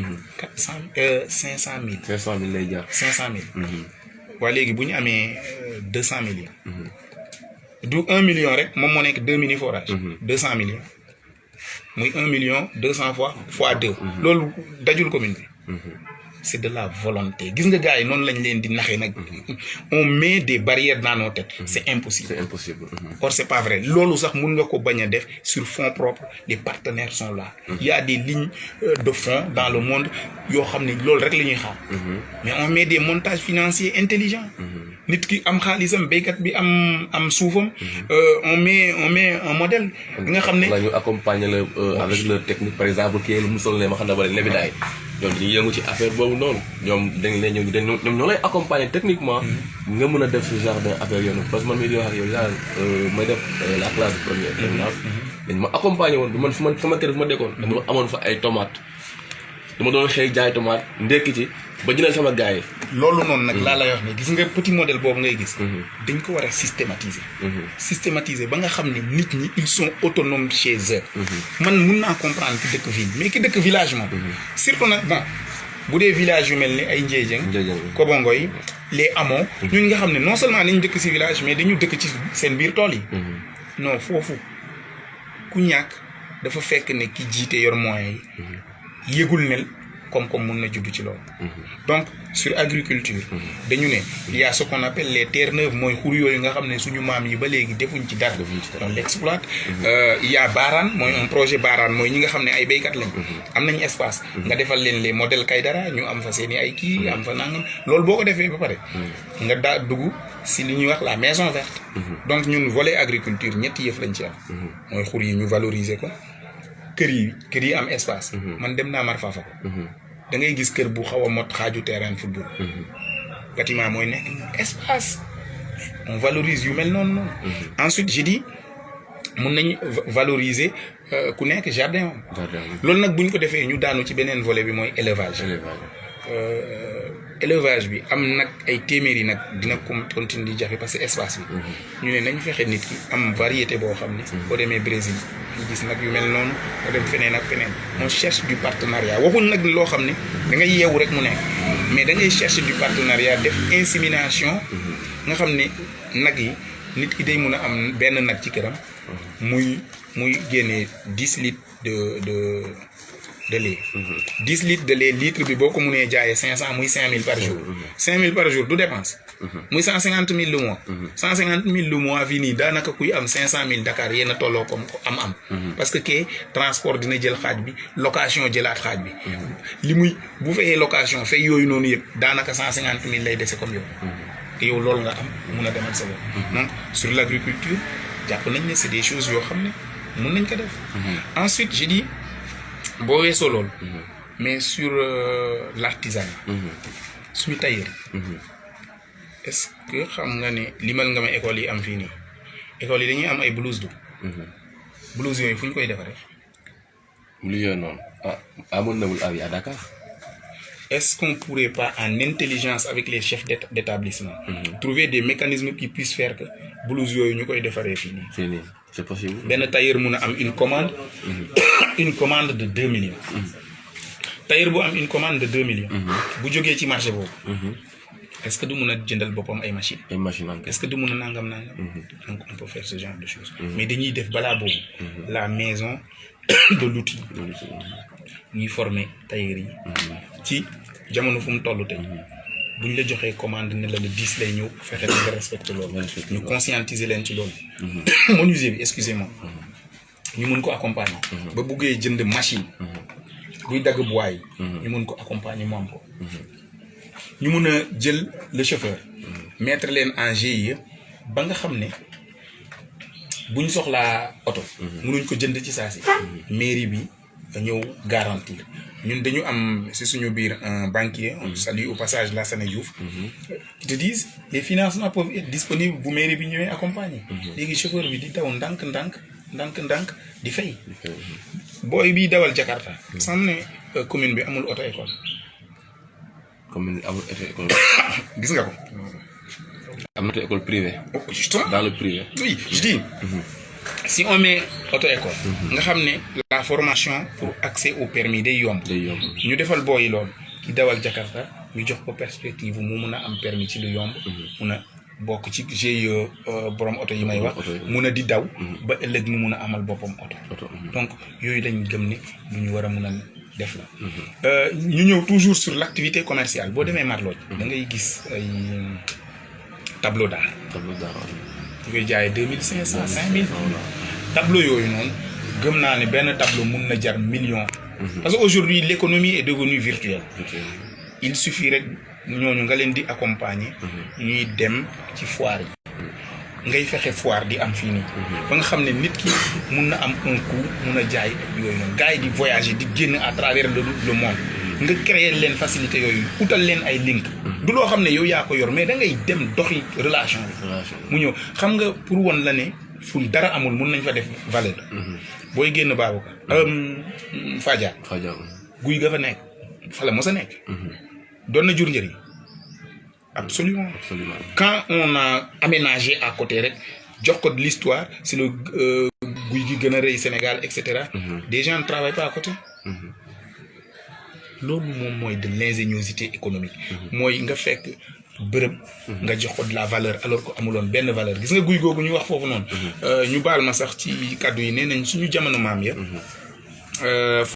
500 000 lay jar 500 000 waa léegi bu ñu amee 200 millions du 1 million rek moom moo nekk 2 mini forage 200 millions muy 1 million 200 fois 2 loolu dajul commune bi c'est de la volonté gis nga gars yi noonu lañ leen di naxee nag on met des barrières dans nos têtes c'est impossible or c'est pas vrai loolu sax mun nga ko bañ a def sur fonds propres les partenaires sont là il y a des lignes de fonds dans le monde yoo xam ne loolu rek la ñuy xaar mais on met des montages financiers intelligents nit ki am xaalisam béykat bi am suufam on met un modèle bi nga xam ne la ñu accompagner la avec leur technique par exemple kii lu musal ne ma xam ne bale nebidaay ñoom dañuy yëngu ci affaire boobu noonu ñoom dañ lay ñëw ñoom ñoo lay accompagner techniquement nga mën a def ce genre d'affaire yoonu parce que man mii di wax ak yow may def la classe première terminale dañ ma accompagner woon man sama kër fu ma dekkoon dama amoon fa ay tomate dama doon xëy jaay tomate ndekki ci ba jëndal sama gars yi. loolu noonu nag laa lay wax ne gis nga petit modèle boobu ngay gis. dañ ko war a systématiser. systématiser ba nga xam ne nit ñi ils sont autonomes chez eux. man mun naa comprendre ki dëkk ville mais ki dëkk village moom. surtout nag bon bu dee village yu mel ni ay Ndiédiène. Kobongoy les Amons. ñun nga xam ne non seulement nañ dëkk ci village mais dañu dëkk ci seen biir tool yi. non foofu ku ñàkk dafa fekk ne ki jiite yor moyens yi. yëgul ne koom-koom mun na judd ci loolu. donc sur agriculture. dañu ne il y a ce qu'on appelle les terres neuves mooy xur yooyu nga xam ne suñu maam yi ba léegi defuñ ci dara. on l'exploite. il y a Baaraan mooy un projet Baaraan mooy ñi nga xam ne ay béykat lañ. am nañu espace. nga defal leen les modèles Kaydara ñu am fa seeni ay kii am fa nangam loolu boo ko defee ba pare. nga daa dugg si li ñuy wax la maison verte. donc ñun volet agriculture ñetti yëf lañ ci am. mooy xur yi ñu valoriser ko. kër yi am espace. man dem naa Mar Fafa. da ngay gis kër bu xaw a mot xaaju terrain football. bâtiment mooy nekk espace. on valorise yu mel noonu. ensuite je dis mun nañu valoriser ku nekk jardin am. loolu nag bu ñu ko defee ñu daanu ci beneen volet bi mooy élevage. élevage bi am nag ay téeméeri nag dina continuer di jafe parce que espace bi. ñu ne nañ fexe nit ki am variété boo xam ne. boo demee Brésil ñu gis nag yu mel noonu nga dem feneen ak feneen on cherche du partenariat waxuñ nag loo xam ne da ngay yeewu rek mu nekk mais da ngay chercher du partenariat def insémination. nga xam ne nag yi nit ki day mun a am benn nag ci këram. muy génnee 10 litres de lait. 10 litres de lait litre bi boo ko mënee jaayee 500 muy 5000 par jour. 5000 par jour du dépense. muy 150 000 le mois. 150 000 le mois fii nii daanaka kuy am 500 000 Dakar yéen a tolloo comme am. parce que kee transport dina jël xaaj bi location jëlaat xaaj bi. li muy bu fayee location fay yooyu noonu yëpp daanaka 150 000 lay dese comme yow. te yow loolu nga am mun a demal sa bopp. donc sur l' agriculture jàpp nañ ne c' est des choses yoo xam ne mun nañ ko def. ensuite je dis. boo weesoo loolu. mais sur l'artisanat. suñu tailleur. est-ce que xam nga ne limal nga ma école yi am fii nii école yi dañuy am ay blouse du. blouse yooyu fu ñu koy defaree. lu yooyu noonu amoon na wul aw à Dakar. est-ce qu'on pourrait pas en intelligence avec les chefs d'établissement. trouver des mécanismes qui puissent faire que blouse yooyu ñu koy defaree fii nii. fii nii c'est possible. benn tailleur mun a am une commande. une commande de 2 millions. tailleur bu am une commande de 2 millions. bu jógee ci marché boobu. est-ce que du mun a jëndal boppam ay machines. ay machines est-ce que du mun a nangam. donc on peut faire ce genre de choses. mais dañuy def balaa boobu. la maison de l'outil. ñuy former tailleur yi. ci jamono fu mu toll tey. bu ñu la joxee commande ne la le 10 lay ñëw fexe nga respecté loolu. ñu conscientiser leen ci loolu. menuisier bi excusez-moi. ñu mun ko accompagner. ba buggee jënd machine. buy dagg bois yi. ñu mun ko accompagner mu am ko. ñu mun a jël le chauffeur. mettre leen en GIE ba nga xam ne bu ñu soxlaa oto. munuñ ko jënd ci saa si. mairie bi ñëw garantir. ñun dañu am si suñu biir un banquier. on salue au passage Lassana Diouf. qui te disent les financements peuvent être disponibles bu mairie bi ñëwee accompagner. léegi chauffeur bi di daw ndànk di fay. booy bi dawal Jakarta. xam ne commune bi amul auto école. commune bi amul auto école. gis nga ko. am na auto école privée. justement dans le privé. oui je dis. si on met auto école. nga xam ne la formation pour accès au permis day yomb. ñu defal booy loolu. ki dawal Jakarta ñu jox ko perspective mu mun a am permis ci lu yomb. mun a bokk ci GIE borom oto yi may wax. mun a di daw. ba ëllëg mu mun a amal boppam oto. donc yooyu lañ gëm ne lu ñu war a mun a def la. ñu ñëw toujours sur l' activité commerciale boo demee Marloj. da ngay gis ay tableau d'art. ñu koy jaayee 2500 5000. tableau yooyu noonu gëm naa ne benn tableau mun na jar million. parce que aujourd'hui l'économie est devenue virtuelle. il suffit rek ñooñu nga leen di accompagner. ñuy dem ci foire yi. ngay fexe foire di am fii nii. ba nga xam ne nit ki mun na am un coup mun a jaay yooyu noonu gars yi di voyager di génn à travers le monde. nga créer leen facilité yooyu utal leen ay link. du loo xam ne yow yaa ko yor mais da ngay dem doxi relation bi. mu ñëw xam nga pour won la ne fu dara amul mun nañ fa def valeur. booy génn Babacar. Fadial. guy ga fa nekk fa la mos a nekk. doon na jur njëriñ. absolument. Quand on a aménagé à côté rek jox ko de l'histoire c'est le guy gi gën a rëy Sénégal et cetera. des gens ne travaillent pas à côté. loolu moom mooy de l'ingéniosité économique. mooy nga fekk bërëb. nga jox ko de la valeur alors que amuloon benn valeur gis nga guy googu ñu wax foofu noonu. ñu baal ma sax ci kàddu yi nee nañ suñu jamono maam ya